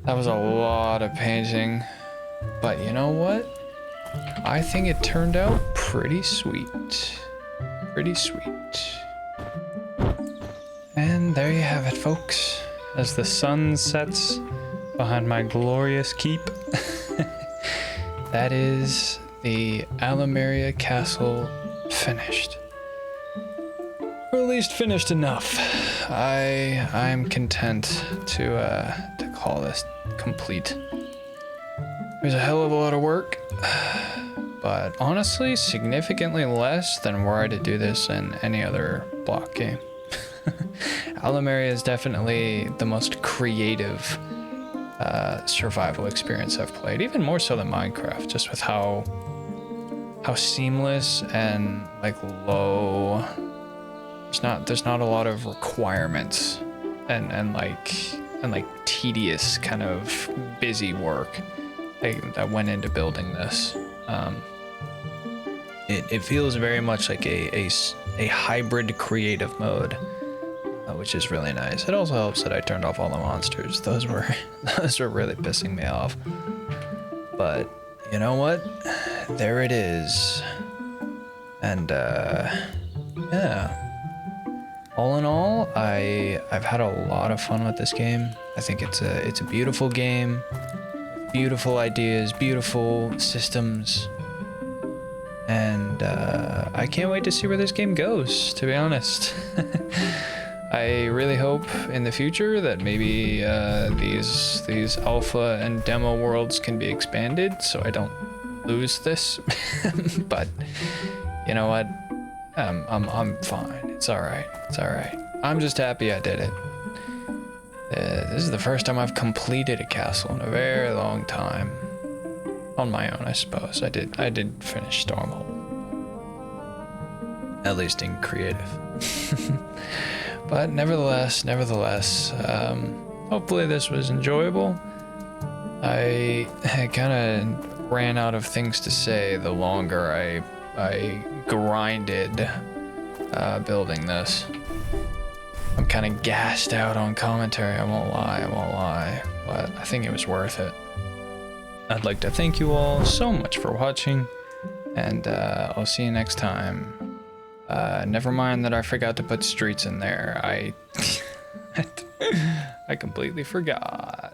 That was a lot of painting, but you know what? I think it turned out pretty sweet. Pretty sweet. And there you have it, folks. As the sun sets behind my glorious keep, that is the Allumeria castle finished. Or at least finished enough. I'm content to call this complete. It was a hell of a lot of work, but honestly, significantly less than were I to do this in any other block game. Allumeria is definitely the most creative survival experience I've played, even more so than Minecraft, just with how seamless and like low. There's not a lot of requirements and like tedious kind of busy work that went into building this. It feels very much like a hybrid creative mode, which is really nice. It also helps that I turned off all the monsters. Those were really pissing me off. But you know what? There it is. And yeah. All in all, I've had a lot of fun with this game. I think it's a beautiful game. Beautiful ideas, beautiful systems. And I can't wait to see where this game goes, to be honest. I really hope in the future that maybe these alpha and demo worlds can be expanded so I don't lose this. But you know what? I'm fine. It's all right. It's all right. I'm just happy I did it. This is the first time I've completed a castle in a very long time. On my own, I suppose. I did finish Stormhold. At least in creative. But nevertheless, hopefully this was enjoyable. I kind of ran out of things to say the longer I grinded building this. I'm kind of gassed out on commentary, I won't lie, but I think it was worth it. I'd like to thank you all so much for watching, and I'll see you next time. Never mind that I forgot to put streets in there. I completely forgot.